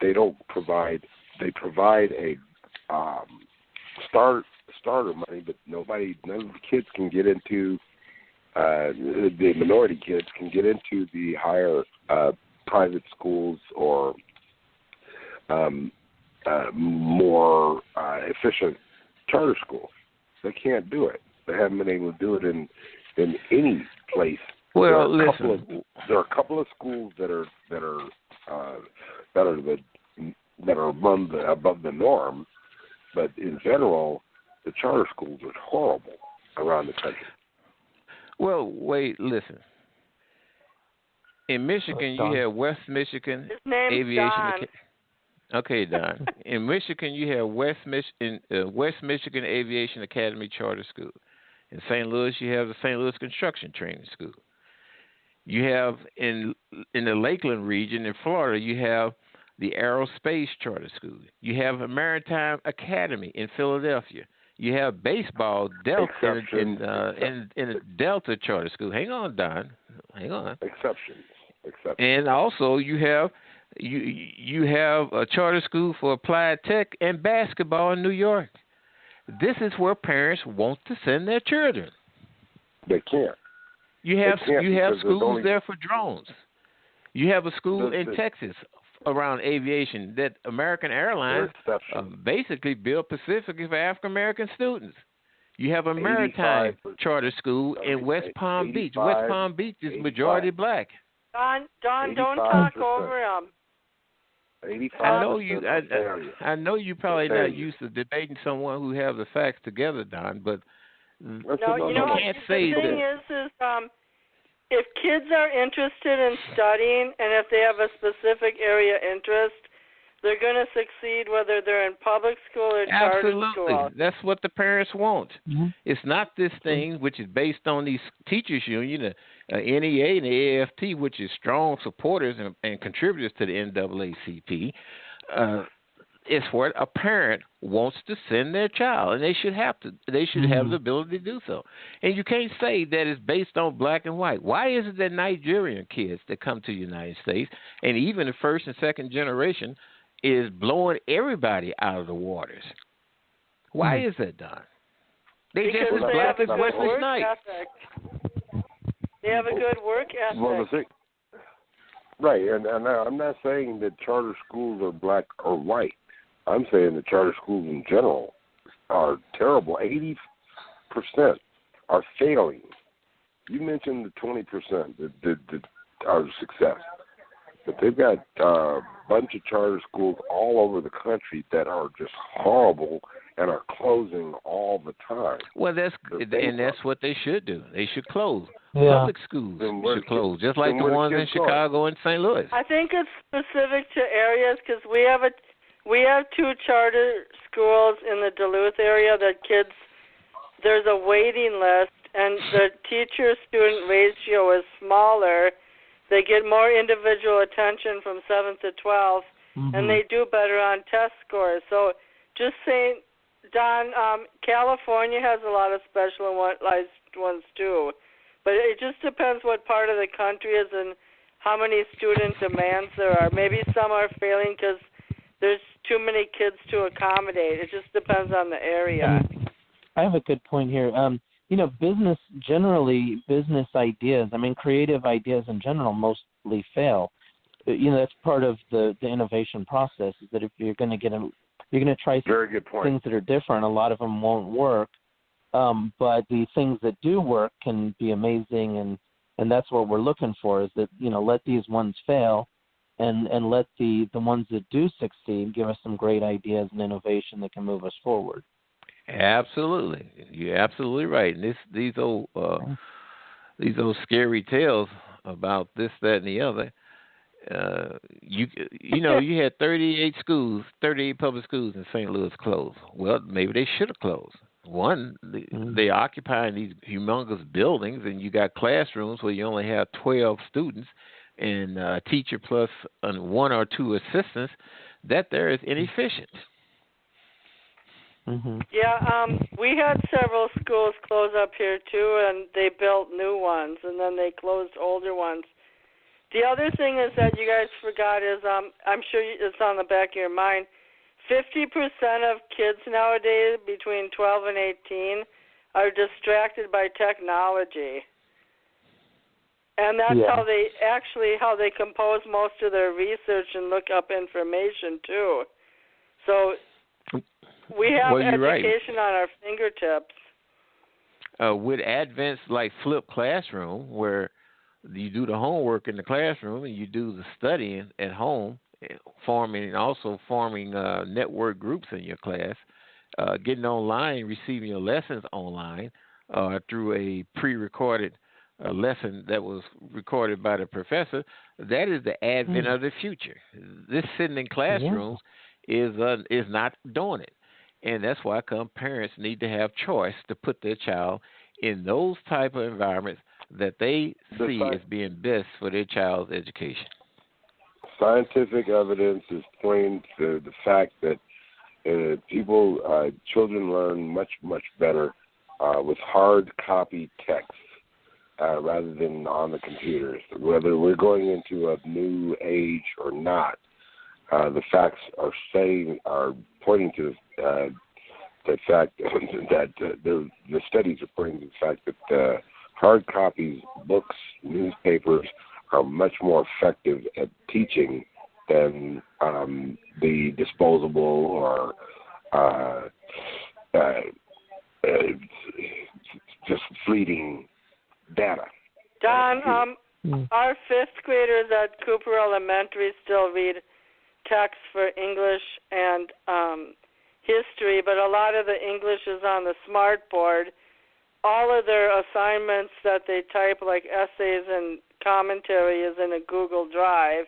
they don't provide. They provide a starter money, but none of the kids can get into. The minority kids can get into the higher private schools or more efficient charter schools. They can't do it. They haven't been able to do it in any place. Well, there are a couple of schools that are above the norm, but in general, the charter schools are horrible around the country. Well, wait, listen. In Michigan, you have West Michigan Aviation. Okay, Don. In Michigan, you have West Michigan Aviation Academy Charter School. In St. Louis, you have the St. Louis Construction Training School. You have in the Lakeland region in Florida, you have the Aerospace Charter School. You have a Maritime Academy in Philadelphia. You have baseball in a Delta Charter School. Hang on, Don. Hang on. Exceptions. And also you have a charter school for applied tech and basketball in New York. This is where parents want to send their children. They can't. You have schools there for drones. You have a school in Texas around aviation that American Airlines basically built specifically for African American students. You have a maritime charter school in West Palm Beach. West Palm Beach is majority black. Don, don't talk over him. 85%. I know you probably not used to debating someone who have the facts together, Don, but you can't say the thing is if kids are interested in studying and if they have a specific area interest, they're going to succeed whether they're in public school or charter school. Absolutely. That's what the parents want. Mm-hmm. It's not this thing which is based on these teachers union, NEA and the AFT, which is strong supporters and contributors to the NAACP. It's what a parent wants to send their child, and they should have to. They should have the ability to do so. And you can't say that it's based on black and white. Why is it that Nigerian kids that come to the United States, and even the first and second generation, is blowing everybody out of the waters? Why is that, Don? They just as black as Wesley Snipes. They have a good work ethic. Well, right, and I'm not saying that charter schools are black or white. I'm saying that charter schools in general are terrible. 80% are failing. You mentioned the 20% that are success. But they've got a bunch of charter schools all over the country that are just horrible and are closing all the time. Well, that's what they should do. They should close. Yeah. Public schools should close, just like the ones in Chicago and St. Louis. I think it's specific to areas because we have two charter schools in the Duluth area that there's a waiting list, and the teacher-student ratio is smaller. They get more individual attention from 7th to 12th, and they do better on test scores. So just saying, Don, California has a lot of specialized ones too. But it just depends what part of the country is and how many student demands there are. Maybe some are failing because there's too many kids to accommodate. It just depends on the area. I have a good point here. Business ideas, creative ideas in general mostly fail. That's part of the innovation process is that if you're going to try things that are different, a lot of them won't work. But the things that do work can be amazing, and that's what we're looking for is that, let these ones fail and let the ones that do succeed give us some great ideas and innovation that can move us forward. Absolutely. You're absolutely right. And these old scary tales about this, that, and the other, you had 38 public schools in St. Louis closed. Well, maybe they should have closed. One, they occupy these humongous buildings, and you got classrooms where you only have 12 students and a teacher plus one or two assistants. That there is inefficient. Yeah, we had several schools close up here too, and they built new ones, and then they closed older ones. The other thing is that you guys forgot is, I'm sure it's on the back of your mind, 50% of kids nowadays between 12 and 18 are distracted by technology. And that's how they compose most of their research and look up information too. So we have education on our fingertips. With advents like flipped classroom, where you do the homework in the classroom and you do the studying at home, forming network groups in your class, getting online, receiving your lessons online through a pre-recorded a lesson that was recorded by the professor. That is the advent of the future. This sitting in classrooms is not doing it, and that's why parents need to have choice to put their child in those type of environments that they see as being best for their child's education. Scientific evidence is pointing to the fact that children learn much, much better with hard copy text rather than on the computers. Whether we're going into a new age or not, the facts are pointing to the fact that the studies are pointing to the fact that hard copies, books, newspapers are much more effective at teaching than the disposable or just fleeting data. Don, our fifth graders at Cooper Elementary still read text for English and history, but a lot of the English is on the smart board. All of their assignments that they type, like essays and commentary, is in a Google Drive,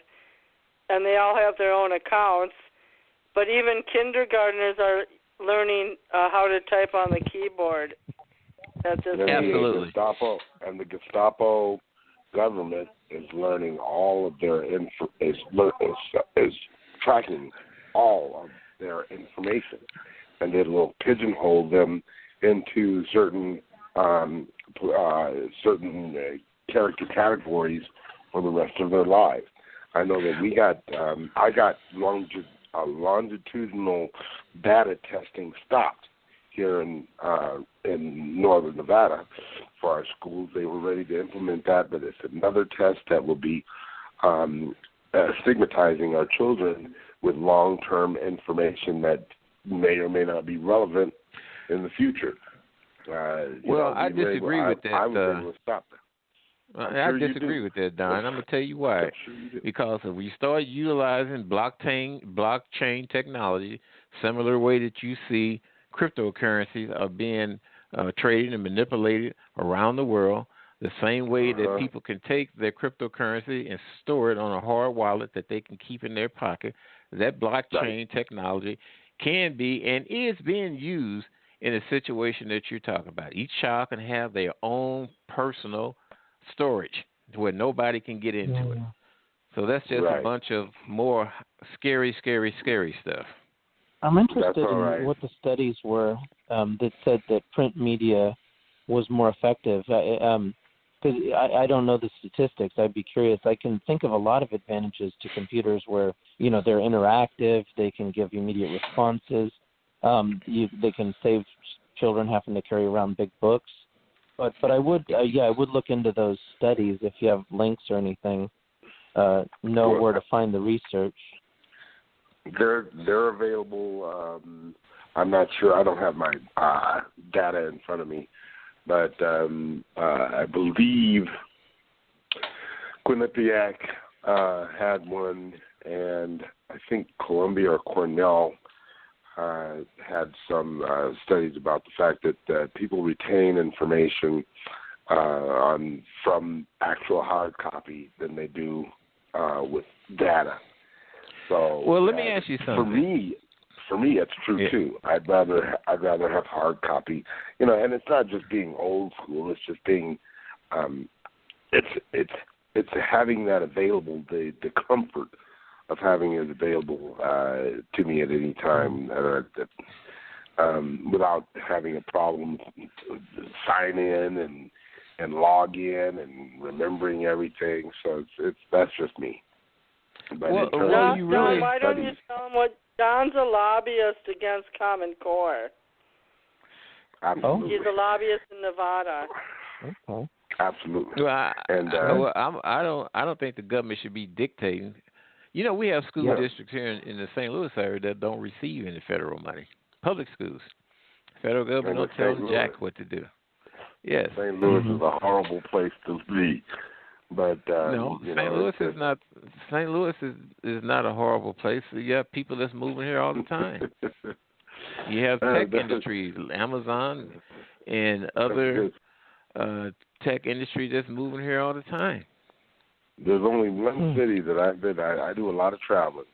and they all have their own accounts. But even kindergartners are learning how to type on the keyboard at this age. Absolutely. The Gestapo government is learning all of their is tracking all of their information, and it will pigeonhole them into certain character categories for the rest of their lives. I know that I got longitudinal data testing stopped here in northern Nevada for our schools. They were ready to implement that, but it's another test that will be stigmatizing our children with long-term information that may or may not be relevant in the future. I disagree with that. I was able to stop that. I disagree with that, Don. I'm going to tell you why. Because if we start utilizing blockchain technology, similar way that you see cryptocurrencies are being traded and manipulated around the world, the same way that people can take their cryptocurrency and store it on a hard wallet that they can keep in their pocket, that blockchain technology can be and is being used in a situation that you're talking about. Each child can have their own personal storage where nobody can get into it. So that's just a bunch of more scary stuff. I'm interested in what the studies were that said that print media was more effective. Because I don't know the statistics. I'd be curious. I can think of a lot of advantages to computers where, they're interactive, they can give immediate responses, they can save children having to carry around big books. But I would look into those studies if you have links or anything. Know where to find the research. They're available. I'm not sure. I don't have my data in front of me, but I believe Quinnipiac had one, and I think Columbia or Cornell had some studies about the fact that people retain information from actual hard copy than they do with data. So, let me ask you something. For me, it's true too. I'd rather have hard copy, and it's not just being old school. It's just being, it's having that available, the comfort of having it available to me at any time without having a problem sign in and log in and remembering everything. So that's just me. But Don, why don't you tell him what Don's a lobbyist against Common Core? Absolutely. He's a lobbyist in Nevada. Okay. Absolutely. Well, I don't think the government should be dictating. We have school districts here in the St. Louis area that don't receive any federal money. Public schools. Federal government don't tell them jack what to do. Yes. St. Louis is a horrible place to be. But no, St. Louis is not. St. Louis is not a horrible place. You have people that's moving here all the time. You have tech industries, Amazon, and other tech industry that's moving here all the time. There's only one city that I've been. I do a lot of traveling,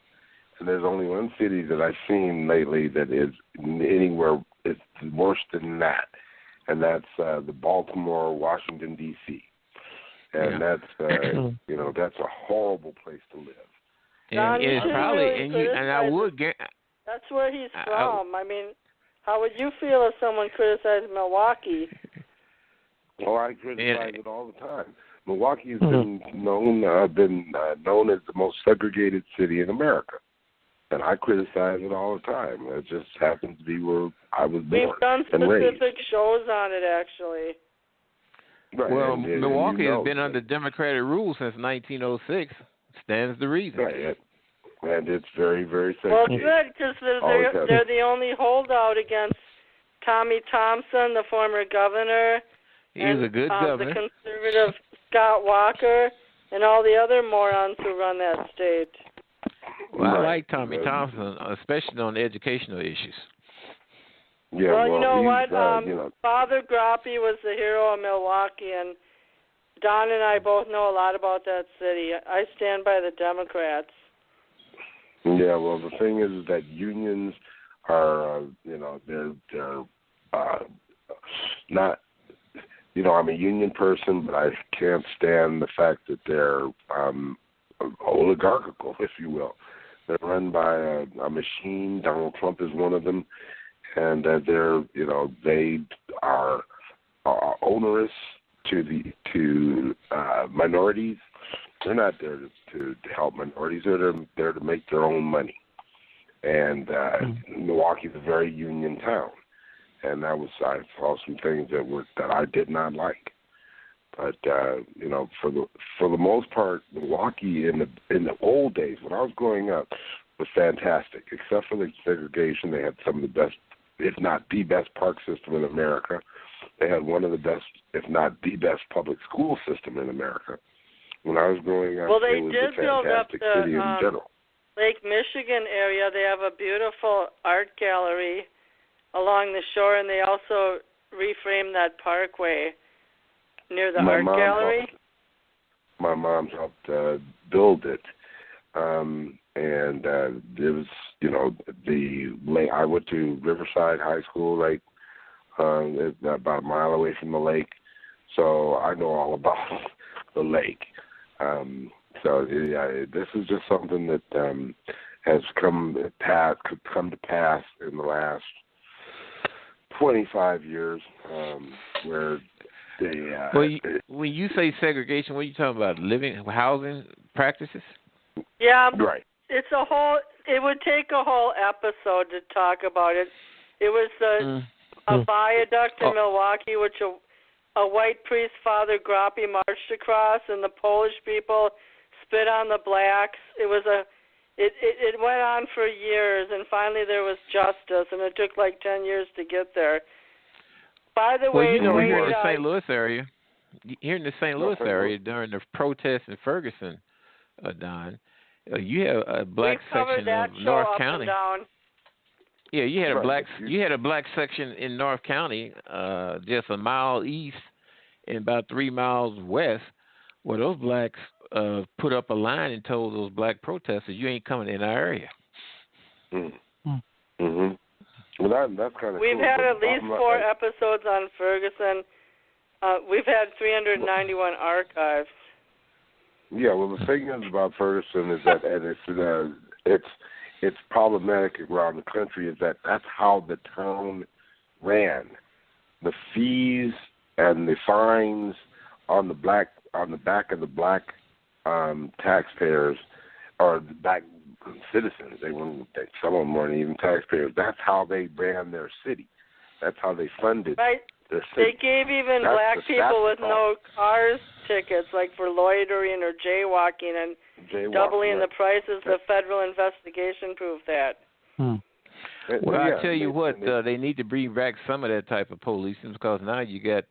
and there's only one city that I've seen lately that is anywhere it's worse than that, and that's the Baltimore, Washington D.C. And that's that's a horrible place to live. John, And it's probably really I would get. That's where he's from. I mean, how would you feel if someone criticized Milwaukee? Well, I criticize it all the time. Milwaukee has been known as the most segregated city in America, and I criticize it all the time. It just happens to be where I was born. We've done specific shows on it, actually. Right. Well, and Milwaukee has been under Democratic rule since 1906. Stands the reason. Right. And it's very, very segregated. Well, good, because they're the only holdout against Tommy Thompson, the former governor. He was a good governor. The conservative Scott Walker, and all the other morons who run that state. Well, I like Tommy Thompson, especially on educational issues. Yeah, well, you know what? Father Groppe was the hero of Milwaukee, and Don and I both know a lot about that city. I stand by the Democrats. Yeah, well, the thing is that unions are, they're not. I'm a union person, but I can't stand the fact that they're oligarchical, if you will. They're run by a machine. Donald Trump is one of them, and they are onerous to minorities. They're not there to help minorities. They're there to make their own money. And Milwaukee's a very union town. And I saw some things that I did not like, but for the most part, Milwaukee in the old days when I was growing up was fantastic. Except for the segregation, they had some of the best, if not the best, park system in America. They had one of the best, if not the best, public school system in America. When I was growing up, it was a fantastic city in general. Lake Michigan area. They have a beautiful art gallery along the shore, and they also reframed that parkway near the art gallery. My mom helped build it, and it was, the lake. I went to Riverside High School, it's about a mile away from the lake, so I know all about the lake. This is just something that has come to pass in the last 25 years, where they. When you say segregation, what are you talking about? Housing practices? Yeah, right. It would take a whole episode to talk about it. It was a viaduct in Milwaukee, which a white priest, Father Groppe, marched across, and the Polish people spit on the blacks. It went on for years, and finally there was justice, and it took like 10 years to get there. By the way, here in the St. Louis area, during the protests in Ferguson, Don, you have a black section of North County. Yeah, you had a black section in North County, just a mile east and about 3 miles west, where those blacks put up a line and told those black protesters, "You ain't coming in our area." Mm-hmm. Well, that's kind of. We've had at least 4 episodes on Ferguson. We've had 391 archives. Yeah, well, the thing is about Ferguson is that, and it's problematic around the country, is that that's how the town ran. The fees and the fines on the back of the black taxpayers or the black citizens. Some of them weren't even taxpayers. That's how they ran their city. That's how they funded their city. They gave even black people with no cars tickets, like for loitering or jaywalking, and doubling the prices. The federal investigation proved that. Well, I tell you what, they need to bring back some of that type of policing, because now you got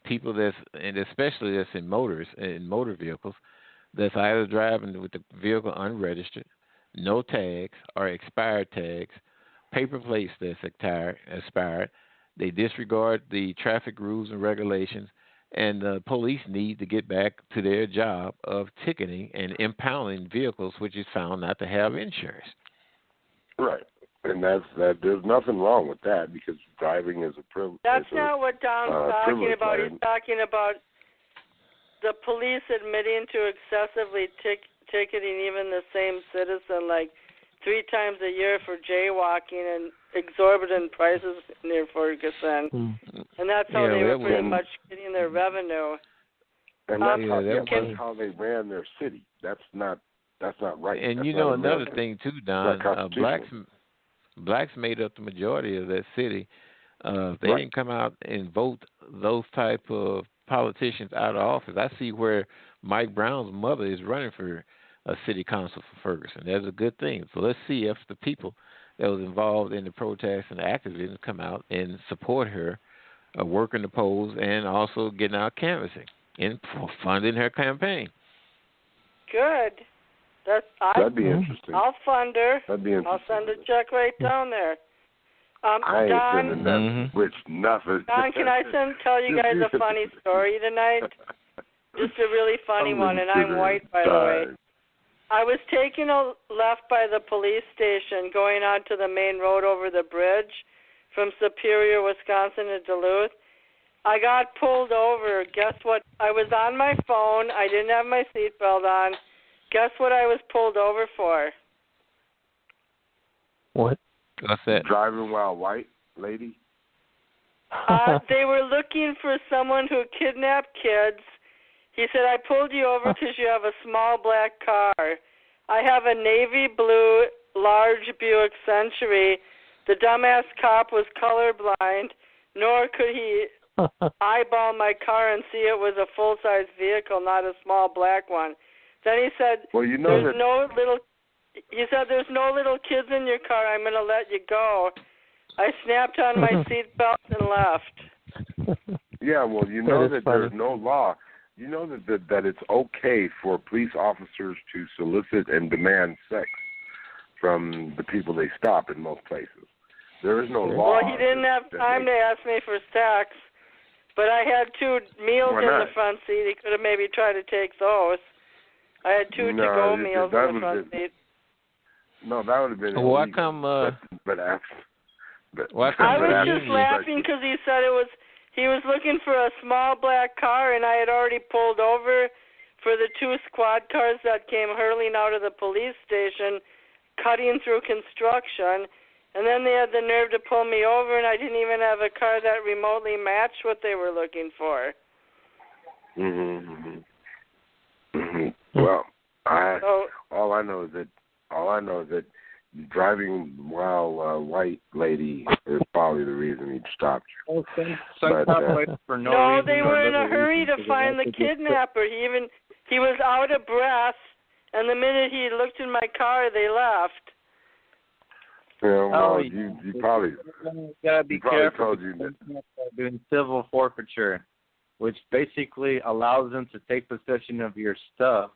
people and especially that's in motor vehicles, that's either driving with the vehicle unregistered, no tags or expired tags, paper plates that's expired. They disregard the traffic rules and regulations. And the police need to get back to their job of ticketing and impounding vehicles which is found not to have insurance. Right. And that. There's nothing wrong with that because driving is a privilege. That's not what Don's talking about. Land. He's talking about the police admitting to excessively ticketing even the same citizen, like 3 times a year for jaywalking and exorbitant prices near Ferguson. And that's how they were pretty much getting their revenue. And that's how they ran their city. That's not right. And that's you know American. another thing too, Don, blacks made up the majority of that city. They didn't come out and vote those type of politicians out of office. I see where Mike Brown's mother is running for a city council for Ferguson. That's a good thing. So let's see if the people that was involved in the protests and the activism come out and support her, working the polls, and also getting out canvassing and funding her campaign. Good. That'd be interesting. I'll fund her. That'd be interesting. I'll send a check right down there. I ain't sending that rich nothing. Don, can I tell you guys a funny story tonight? Just a really funny one, and I'm white, by the way. I was taking a left by the police station going onto the main road over the bridge from Superior, Wisconsin to Duluth. I got pulled over. Guess what? I was on my phone. I didn't have my seatbelt on. Guess what I was pulled over for? What? What's that? Driving while white, lady? They were looking for someone who kidnapped kids. He said, I pulled you over because you have a small black car. I have a navy blue large Buick Century. The dumbass cop was colorblind, nor could he eyeball my car and see it was a full-size vehicle, not a small black one. Then he said, well, you know there's no little kids in your car. I'm going to let you go. I snapped on my seatbelt and left. Yeah, well, you know that there's no law. You know that it's okay for police officers to solicit and demand sex from the people they stop in most places. There is no law. Well, he didn't have time to ask me for sex, but I had 2 meals in the front seat. He could have maybe tried to take those. I had 2 to-go meals in the front seat. No, that would have been. Well, why come? I was just laughing because he said he was looking for a small black car, and I had already pulled over for the 2 squad cars that came hurling out of the police station, cutting through construction, and then they had the nerve to pull me over, and I didn't even have a car that remotely matched what they were looking for. Well, all I know is that driving while white lady is probably the reason he stopped you. Okay. No, they were in a hurry to find the kidnapper. He was out of breath, and the minute he looked in my car, they left. Yeah, well, you probably gotta be careful. Told you that. Doing civil forfeiture, which basically allows them to take possession of your stuff,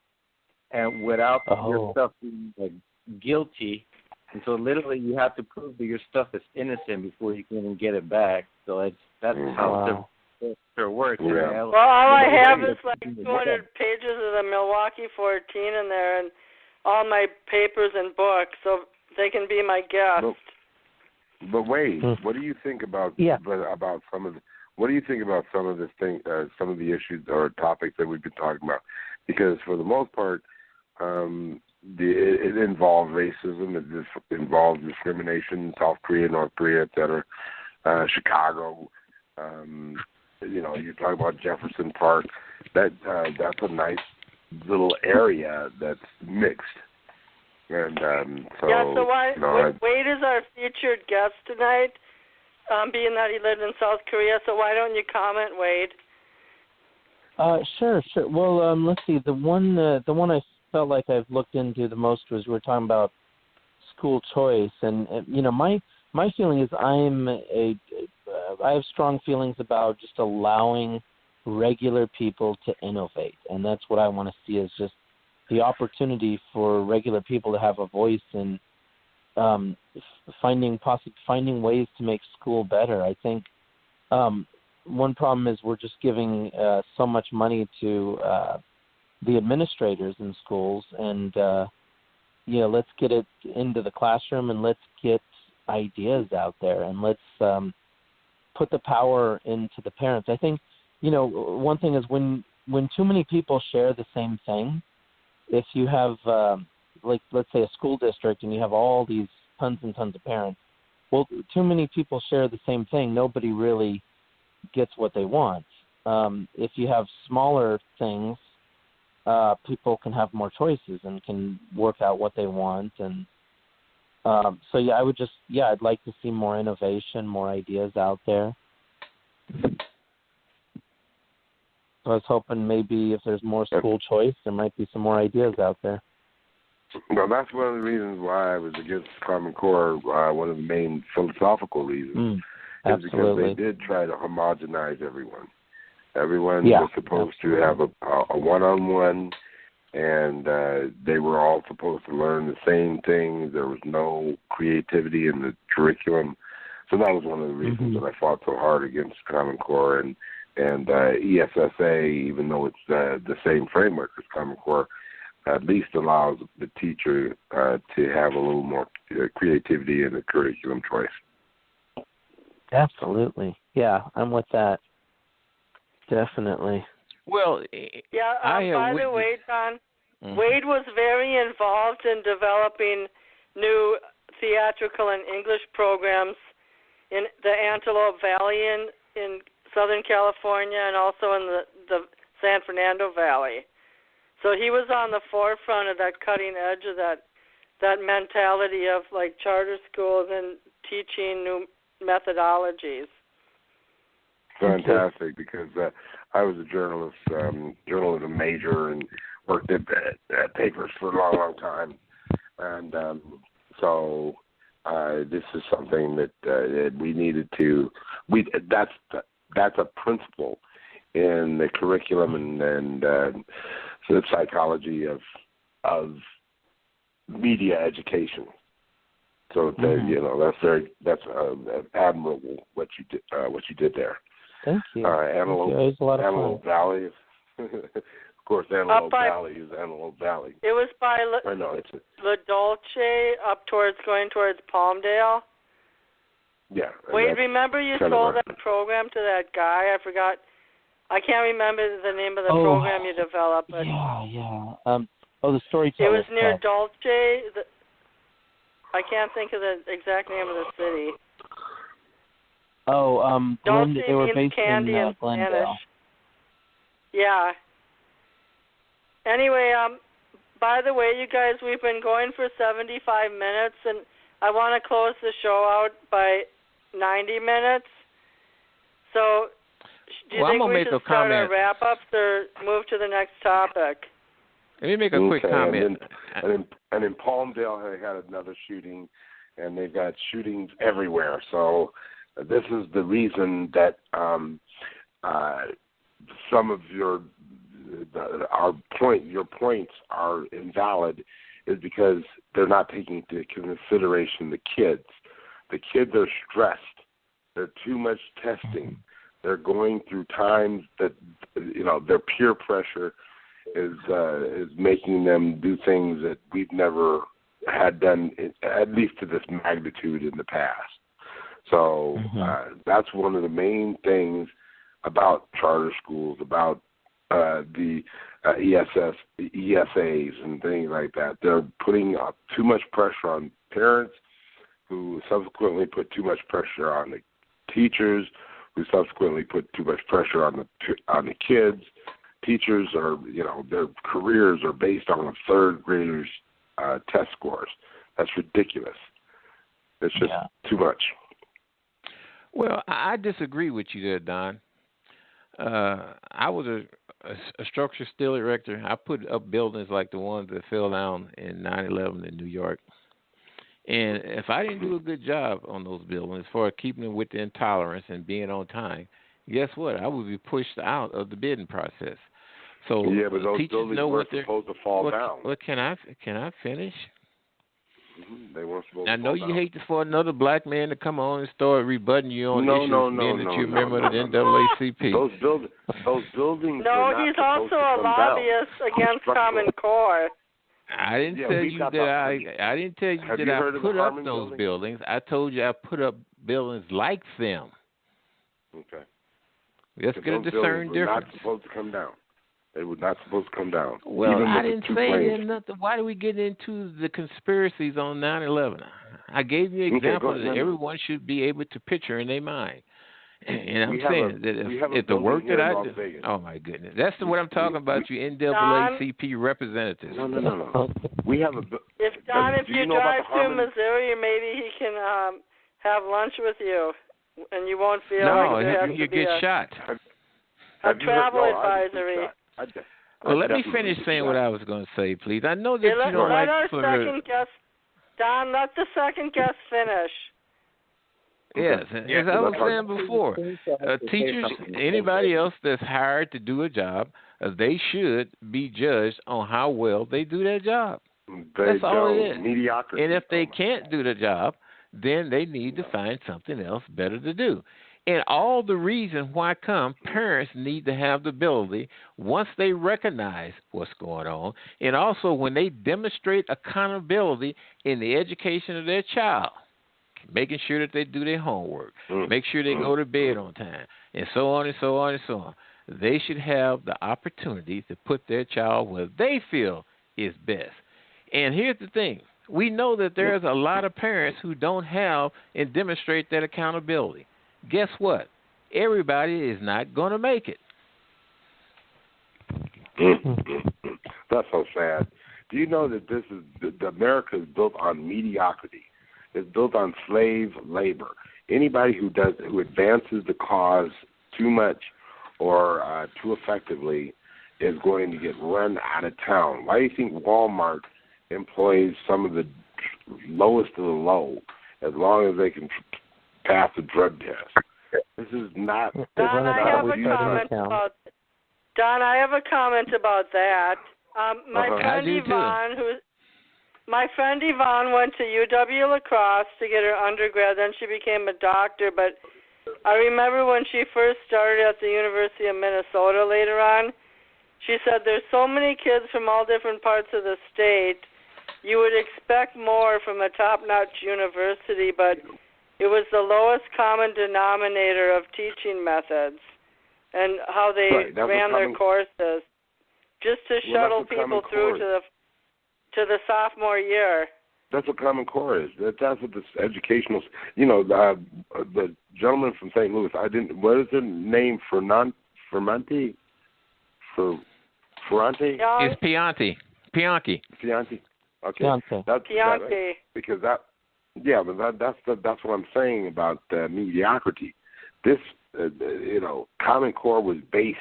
and without your stuff being guilty. And so literally you have to prove that your stuff is innocent before you can even get it back. So that's how it works. Yeah. Well, all I have is like 200 pages of the Milwaukee 14 in there and all my papers and books, so they can be my guest. But Wade, what do you think about some of the some of the issues or topics that we've been talking about? Because for the most part, it involved racism, it involved discrimination, South Korea, North Korea, et cetera, Chicago. You talk about Jefferson Park. That's a nice little area that's mixed. And Wade is our featured guest tonight, being that he lived in South Korea. So why don't you comment, Wade? Sure. Well, let's see. The one I felt like I've looked into the most was we're talking about school choice, and my feeling is I have strong feelings about just allowing regular people to innovate, and that's what I want to see is just the opportunity for regular people to have a voice in finding ways to make school better. I think one problem is we're just giving so much money to the administrators in schools, and let's get it into the classroom, and let's get ideas out there, and let's put the power into the parents. I think one thing is when too many people share the same thing. If you have let's say a school district, and you have all these tons and tons of parents, well, too many people share the same thing. Nobody really gets what they want. If you have smaller things, people can have more choices and can work out what they want. And I would I'd like to see more innovation, more ideas out there. So I was hoping maybe if there's more school choice, there might be some more ideas out there. Well, that's one of the reasons why I was against Common Core. One of the main philosophical reasons is because they did try to homogenize everyone. Everyone was supposed to have a one-on-one, and they were all supposed to learn the same thing. There was no creativity in the curriculum. So that was one of the reasons that I fought so hard against Common Core and ESSA, even though it's the same framework as Common Core, at least allows the teacher to have a little more creativity in the curriculum choice. Absolutely. Yeah, I'm with that. Definitely. Well, by the way, Don, Wade was very involved in developing new theatrical and English programs in the Antelope Valley in Southern California, and also in the San Fernando Valley. So he was on the forefront of that cutting edge of that mentality of like charter schools and teaching new methodologies. Fantastic, because I was a journalism major, and worked at papers for a long, long time, and so this is something that we needed to. That's a principle in the curriculum and the psychology of media education. So that's admirable what you did there. Thank you. Antelope, Thank you. It was a lot of Antelope fun. Valley. Of course, Antelope Valley is Antelope Valley. It was by La Dolce going towards Palmdale. Yeah. Wait, remember you sold that program to that guy? I forgot. I can't remember the name of the program you developed. But the Storyteller. It was near Dolce. I can't think of the exact name of the city. Dolce they were means based candy in in Glendale. Spanish. Yeah. Anyway, by the way, you guys, we've been going for 75 minutes, and I want to close the show out by 90 minutes. So, do you think we should start our wrap-ups or move to the next topic? Let me make a quick comment. And in Palmdale, they had another shooting, and they've got shootings everywhere. So this is the reason that some of your points are invalid, is because they're not taking into consideration the kids. The kids are stressed. They're too much testing. They're going through times that their peer pressure is making them do things that we've never had done, at least to this magnitude in the past. So that's one of the main things about charter schools, about the ESAs and things like that. They're putting too much pressure on parents, who subsequently put too much pressure on the teachers, who subsequently put too much pressure on the kids. Teachers are, their careers are based on a third grader's test scores. That's ridiculous. It's just too much. Well, I disagree with you there, Don. I was a structure steel erector. I put up buildings like the ones that fell down in 9/11 in New York. And if I didn't do a good job on those buildings for keeping them within tolerance and being on time, guess what? I would be pushed out of the bidding process. So but those teachers buildings know were what they're supposed to fall down. Well, can I finish? They weren't supposed I to know fall you down. hate for another black man to come on and start rebutting you on issues being that you're a member of the NAACP. Those buildings. No, were not he's supposed also to a come lobbyist down. against Common Core. I didn't tell you that I didn't tell you that I put up those buildings. I told you I put up buildings like them. Okay. Let's get a discern difference. Not supposed to come down. They were not supposed to come down. Well, Even I with didn't the two say planes. nothing. Why do we get into the conspiracies on 9/11? I gave you an example that everyone should be able to picture in their mind. And I'm saying that if the work that I do, oh my goodness, that's what I'm talking about. You NAACP representatives. No. We have a. If you drive through Missouri, maybe he can have lunch with you, and you won't feel like there has you to be get shot. A travel advisory. Well, let me finish saying what I was going to say, please. I know that you don't let like our second guest, Don. Let the second guest finish. Yes, as I was saying before, teachers, anybody else that's hired to do a job, they should be judged on how well they do their job. That's all it is. Mediocrity. And if they can't do the job, then they need to find something else better to do. And all the reason why parents need to have the ability, once they recognize what's going on, and also when they demonstrate accountability in the education of their child, making sure that they do their homework, make sure they go to bed on time, and so on and so on and so on. They should have the opportunity to put their child where they feel is best. And here's the thing. We know that there's a lot of parents who don't have and demonstrate that accountability. Guess what? Everybody is not going to make it. That's so sad. Do you know that America is built on mediocrity? It's built on slave labor. Anybody who advances the cause too much or too effectively is going to get run out of town. Why do you think Walmart employs some of the lowest of the low as long as they can pass a drug test? This is not. Don, I have a comment about. Don, I have a comment about that. My friend Yvonne went to UW La Crosse to get her undergrad. Then she became a doctor. But I remember when she first started at the University of Minnesota later on, she said there's so many kids from all different parts of the state. You would expect more from a top-notch university, but it was the lowest common denominator of teaching methods and how they ran their courses, just to shuttle people through to the sophomore year. That's what Common Core is. That's what this educational. The gentleman from St. Louis. What is the name? Ferranti. It's Pianti. Okay. Pianti. Because that. Yeah, but that's what I'm saying about mediocrity. This, Common Core was based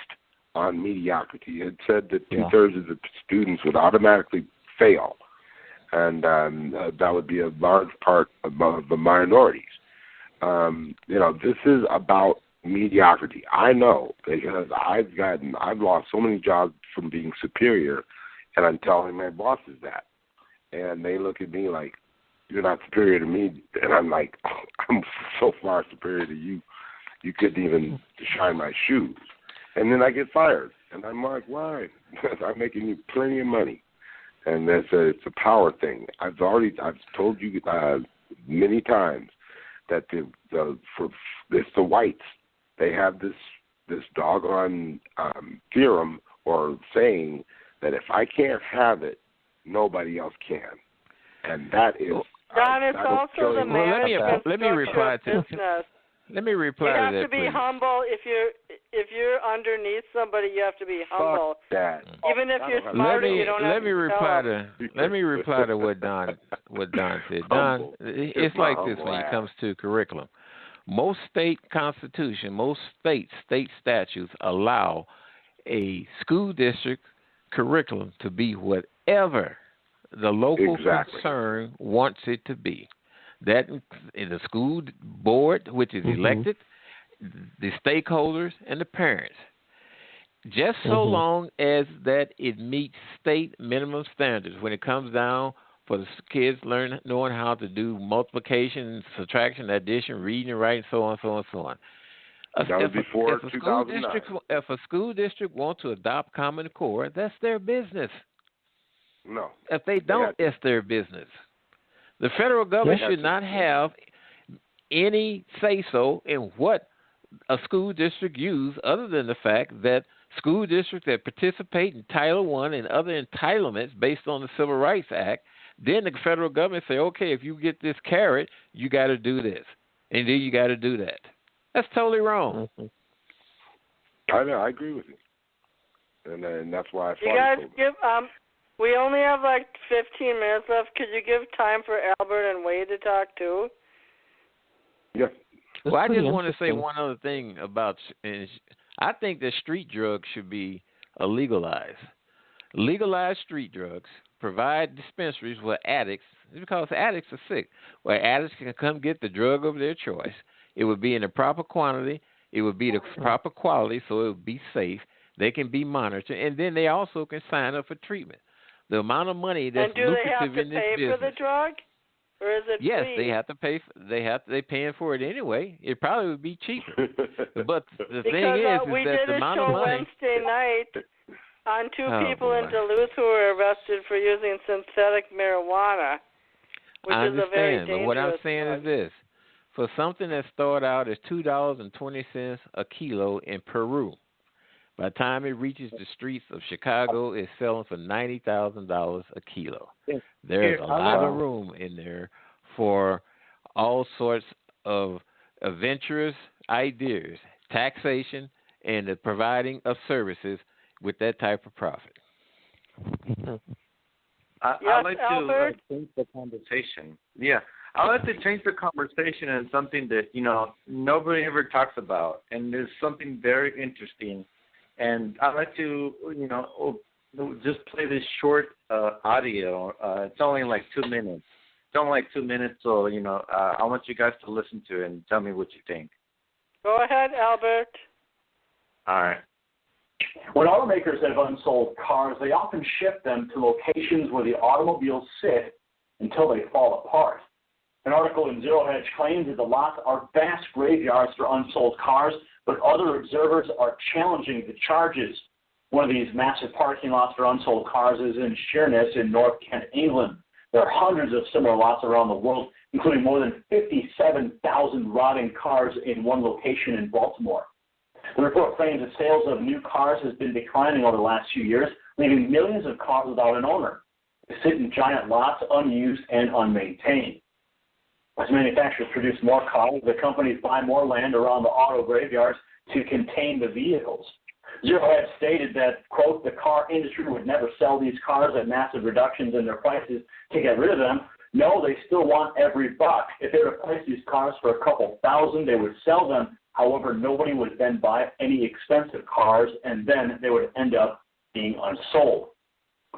on mediocrity. It said that 2/3 of the students would automatically fail, and that would be a large part of the minorities. This is about mediocrity. I know because I've lost so many jobs from being superior, and I'm telling my bosses that, and they look at me like, you're not superior to me, and I'm like, I'm so far superior to you, you couldn't even shine my shoes. And then I get fired, and I'm like, why? Because I'm making you plenty of money, and it's a power thing. I've told you many times that it's the whites. They have this doggone theorem or saying that if I can't have it, nobody else can, and that is. Don, it's also the management let me reply to business. Let me reply to that. You have to be humble. If you're underneath somebody, you have to be humble. Fuck that. Even if you're smart, you don't have to. Let me reply to what Don said. Don, it's like this when it comes to curriculum. Most state constitution, most state statutes allow a school district curriculum to be whatever the local concern wants it to be. That is the school board, which is elected, the stakeholders, and the parents. Just so long as that it meets state minimum standards when it comes down for the kids knowing how to do multiplication, subtraction, addition, reading and writing, so on, so on, so on. That was before 2009. If a school district wants to adopt Common Core, that's their business. No. If they don't, it's their business. The federal government should not have any say-so in what a school district use, other than the fact that school districts that participate in Title I and other entitlements based on the Civil Rights Act, then the federal government say, okay, if you get this carrot, you got to do this, and then you got to do that. That's totally wrong. I know. I agree with you, and that's why I. You guys give. We only have like 15 minutes left. Could you give time for Albert and Wade to talk too? Yeah. Well, I just want to say one other thing about. I think that street drugs should be legalized. Legalized street drugs provide dispensaries where addicts, because addicts are sick, where addicts can come get the drug of their choice. It would be in the proper quantity. It would be the proper quality, so it would be safe. They can be monitored, and then they also can sign up for treatment. The amount of money that's lucrative in this business. And do they have to pay for the drug, or is it yes, free? They have to pay. They're paying for it anyway. It probably would be cheaper. But the thing is that the amount of money. We did a show Wednesday night on two people in Duluth who were arrested for using synthetic marijuana, which is a very dangerous but what I'm saying drug. is this. For something that started out as $2.20 a kilo in Peru, by the time it reaches the streets of Chicago, it's selling for $90,000 a kilo. There's a lot of room in there for all sorts of adventurous ideas, taxation, and the providing of services with that type of profit. I'd like to change the conversation. Yeah. I'd like to change the conversation and something that, nobody ever talks about. And there's something very interesting. And I'd like to, just play this short audio. It's only like 2 minutes. It's only like 2 minutes, so, I want you guys to listen to it and tell me what you think. Go ahead, Albert. All right. When automakers have unsold cars, they often ship them to locations where the automobiles sit until they fall apart. An article in Zero Hedge claims that the lots are vast graveyards for unsold cars, but other observers are challenging the charges. One of these massive parking lots for unsold cars is in Sheerness in North Kent, England. There are hundreds of similar lots around the world, including more than 57,000 rotting cars in one location in Baltimore. The report claims that sales of new cars has been declining over the last few years, leaving millions of cars without an owner. They sit in giant lots, unused and unmaintained. As manufacturers produce more cars, the companies buy more land around the auto graveyards to contain the vehicles. Zero Hedge stated that, quote, the car industry would never sell these cars at massive reductions in their prices to get rid of them. No, they still want every buck. If they replaced these cars for a couple thousand, they would sell them. However, nobody would then buy any expensive cars, and then they would end up being unsold.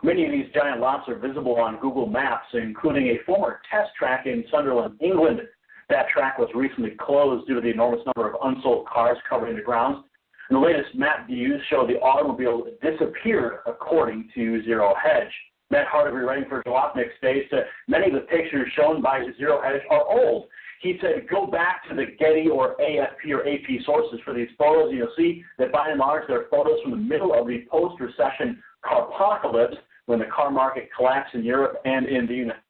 Many of these giant lots are visible on Google Maps, including a former test track in Sunderland, England. That track was recently closed due to the enormous number of unsold cars covering the grounds. And the latest map views show the automobile disappeared, according to Zero Hedge. Matt Hardigree, writing for Jalopnik, states that many of the pictures shown by Zero Hedge are old. He said, go back to the Getty or AFP or AP sources for these photos, and you'll see that by and large they're photos from the middle of the post-recession carpocalypse when the car market collapsed in Europe and in the United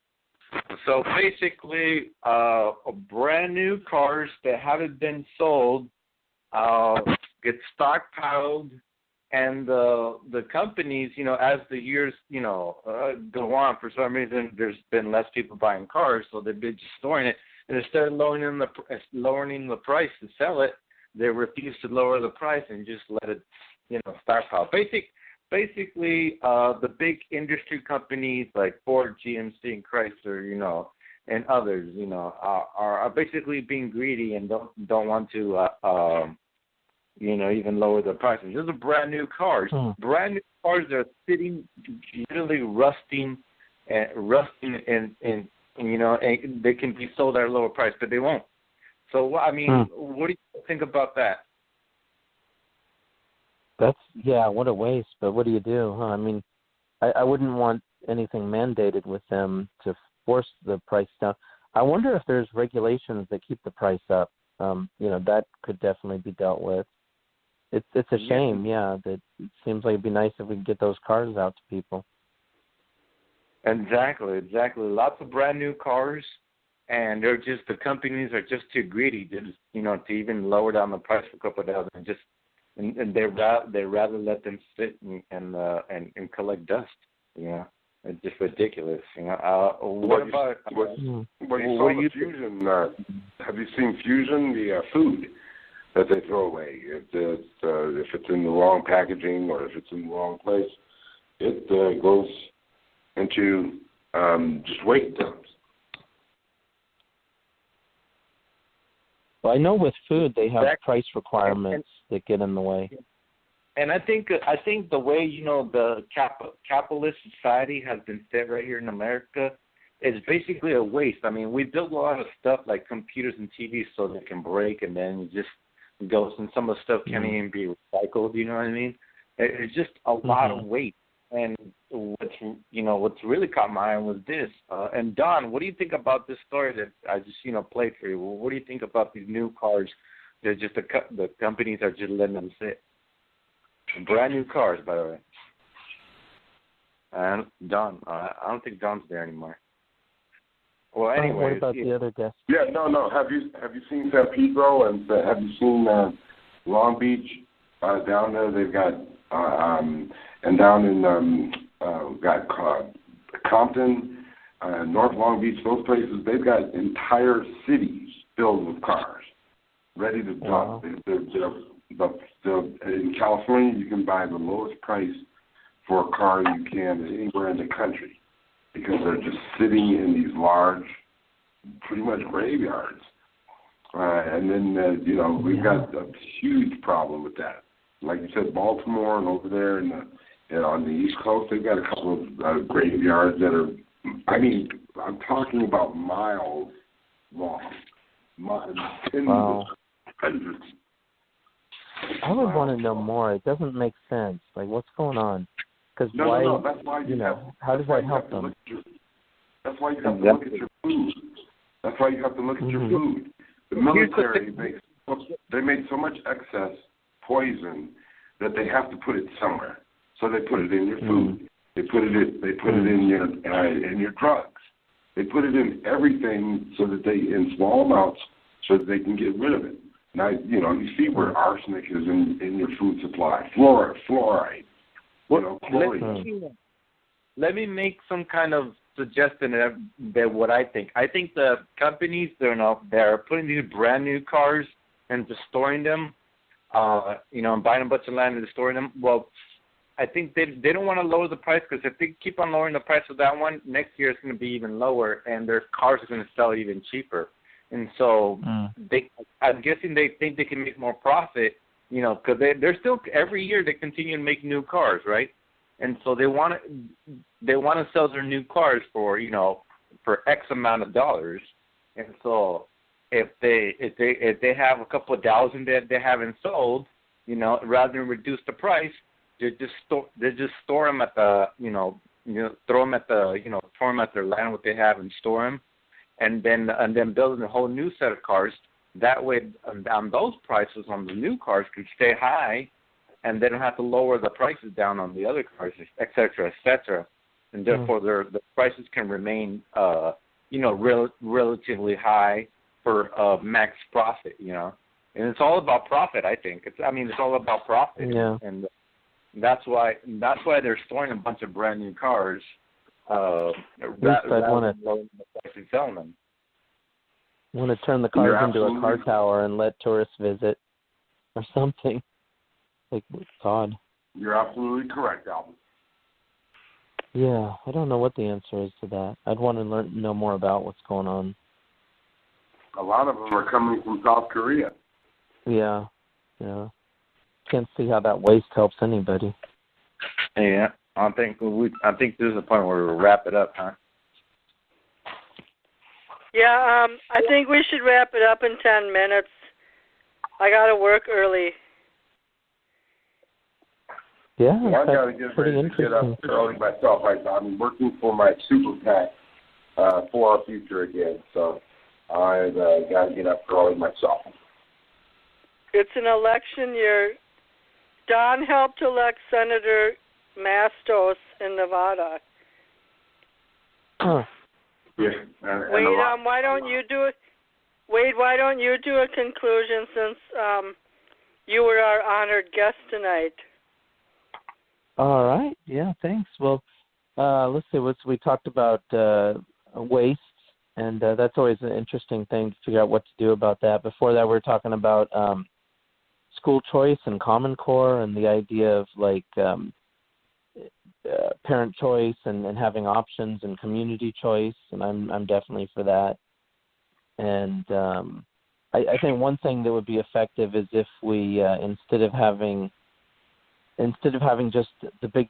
States. So basically, brand new cars that haven't been sold get stockpiled, and the companies, as the years, go on, for some reason there's been less people buying cars, so they've been just storing it. And instead of lowering the price to sell it, they refuse to lower the price and just let it, stockpile. Basically, the big industry companies like Ford, GMC, and Chrysler, and others, are basically being greedy and don't want to, even lower the prices. These are brand new cars. Brand new cars that are sitting, literally rusting, and they can be sold at a lower price, but they won't. So, what do you think about that? What a waste, but what do you do? I mean, I wouldn't want anything mandated with them to force the price down. I wonder if there's regulations that keep the price up. That could definitely be dealt with. It's a shame, that it seems like it'd be nice if we could get those cars out to people. Exactly. Lots of brand new cars, and the companies are just too greedy to even lower down the price for a couple of dollars, and they rather let them sit and collect dust. It's just ridiculous. What about Fusion? Have you seen Fusion? The food that they throw away, if it's in the wrong packaging or if it's in the wrong place, it goes into just waste dumps. Well, I know with food they have price requirements that get in the way. And I think the way the capitalist society has been set right here in America is basically a waste. I mean, we build a lot of stuff like computers and TVs so they can break, and then it just goes, and some of the stuff can't even be recycled. You know what I mean? It's just a lot of waste. And what's really caught my eye was this. And Don, what do you think about this story that I just played for you? Well, what do you think about these new cars? They're just the companies are just letting them sit. Brand new cars, by the way. And Don, I don't think Don's there anymore. Well, anyway. What about the other guests? Yeah, no. Have you seen San Pedro, and have you seen Long Beach? Down there, they've got and down in got Compton, North Long Beach. Those places, they've got entire cities filled with cars, ready to dump. In California, you can buy the lowest price for a car you can anywhere in the country because they're just sitting in these large, pretty much graveyards. And then, we've got a huge problem with that. Like you said, Baltimore and over there on the East Coast, they've got a couple of graveyards that are, I'm talking about miles long, tens of hundreds. I would want to know more. It doesn't make sense. Like, what's going on? Because no, that's why how does that help them? That's why you have to look at your food. That's why you have to look at your food. The military made so much excess poison that they have to put it somewhere. So they put it in your food. They put it in your drugs. They put it in everything so that in small amounts so that they can get rid of it. Now, you see where arsenic is in your food supply. Fluoride. Chlorine. Let me make some kind of suggestion that what I think. I think the companies they're putting these brand new cars and just storing them, and buying a bunch of land and storing them. Well, I think they don't want to lower the price because if they keep on lowering the price of that one, next year it's going to be even lower, and their cars are going to sell even cheaper. And so I'm guessing they think they can make more profit, because they're still every year they continue to make new cars, right? And so they want to sell their new cars for X amount of dollars. And so if they have a couple of thousand that they haven't sold, rather than reduce the price, they just store them at the throw them at their land what they have and store them, and then building a whole new set of cars. That way, on those prices on the new cars can stay high, and they don't have to lower the prices down on the other cars, et cetera, et cetera. And therefore, the prices can remain, relatively high for max profit. And it's all about profit. I think it's all about profit. Yeah. And that's why they're storing a bunch of brand new cars. Rather than lowering the price and selling them. I want to turn the cars into a car tower and let tourists visit or something. Like, it's odd. You're absolutely correct, Alvin. Yeah, I don't know what the answer is to that. I'd want to know more about what's going on. A lot of them are coming from South Korea. Yeah. Can't see how that waste helps anybody. Yeah, I think this is the point where we'll wrap it up, huh? Yeah, I think we should wrap it up in 10 minutes. I got to work early. Yeah, well, I got to get pretty ready to get interesting. up early myself. I'm working for my super PAC for our future again, so I've got to get up early myself. It's an election year. Don helped elect Senator Mastos in Nevada. Huh. Yeah, Wade, why don't you do it? Wade, why don't you do a conclusion since you were our honored guest tonight? All right. Yeah, thanks. Well, let's see. We talked about waste, and that's always an interesting thing to figure out what to do about that. Before that, we were talking about school choice and Common Core and the idea of like parent choice and having options and community choice, and I'm definitely for that. And I think one thing that would be effective is if we instead of having just the big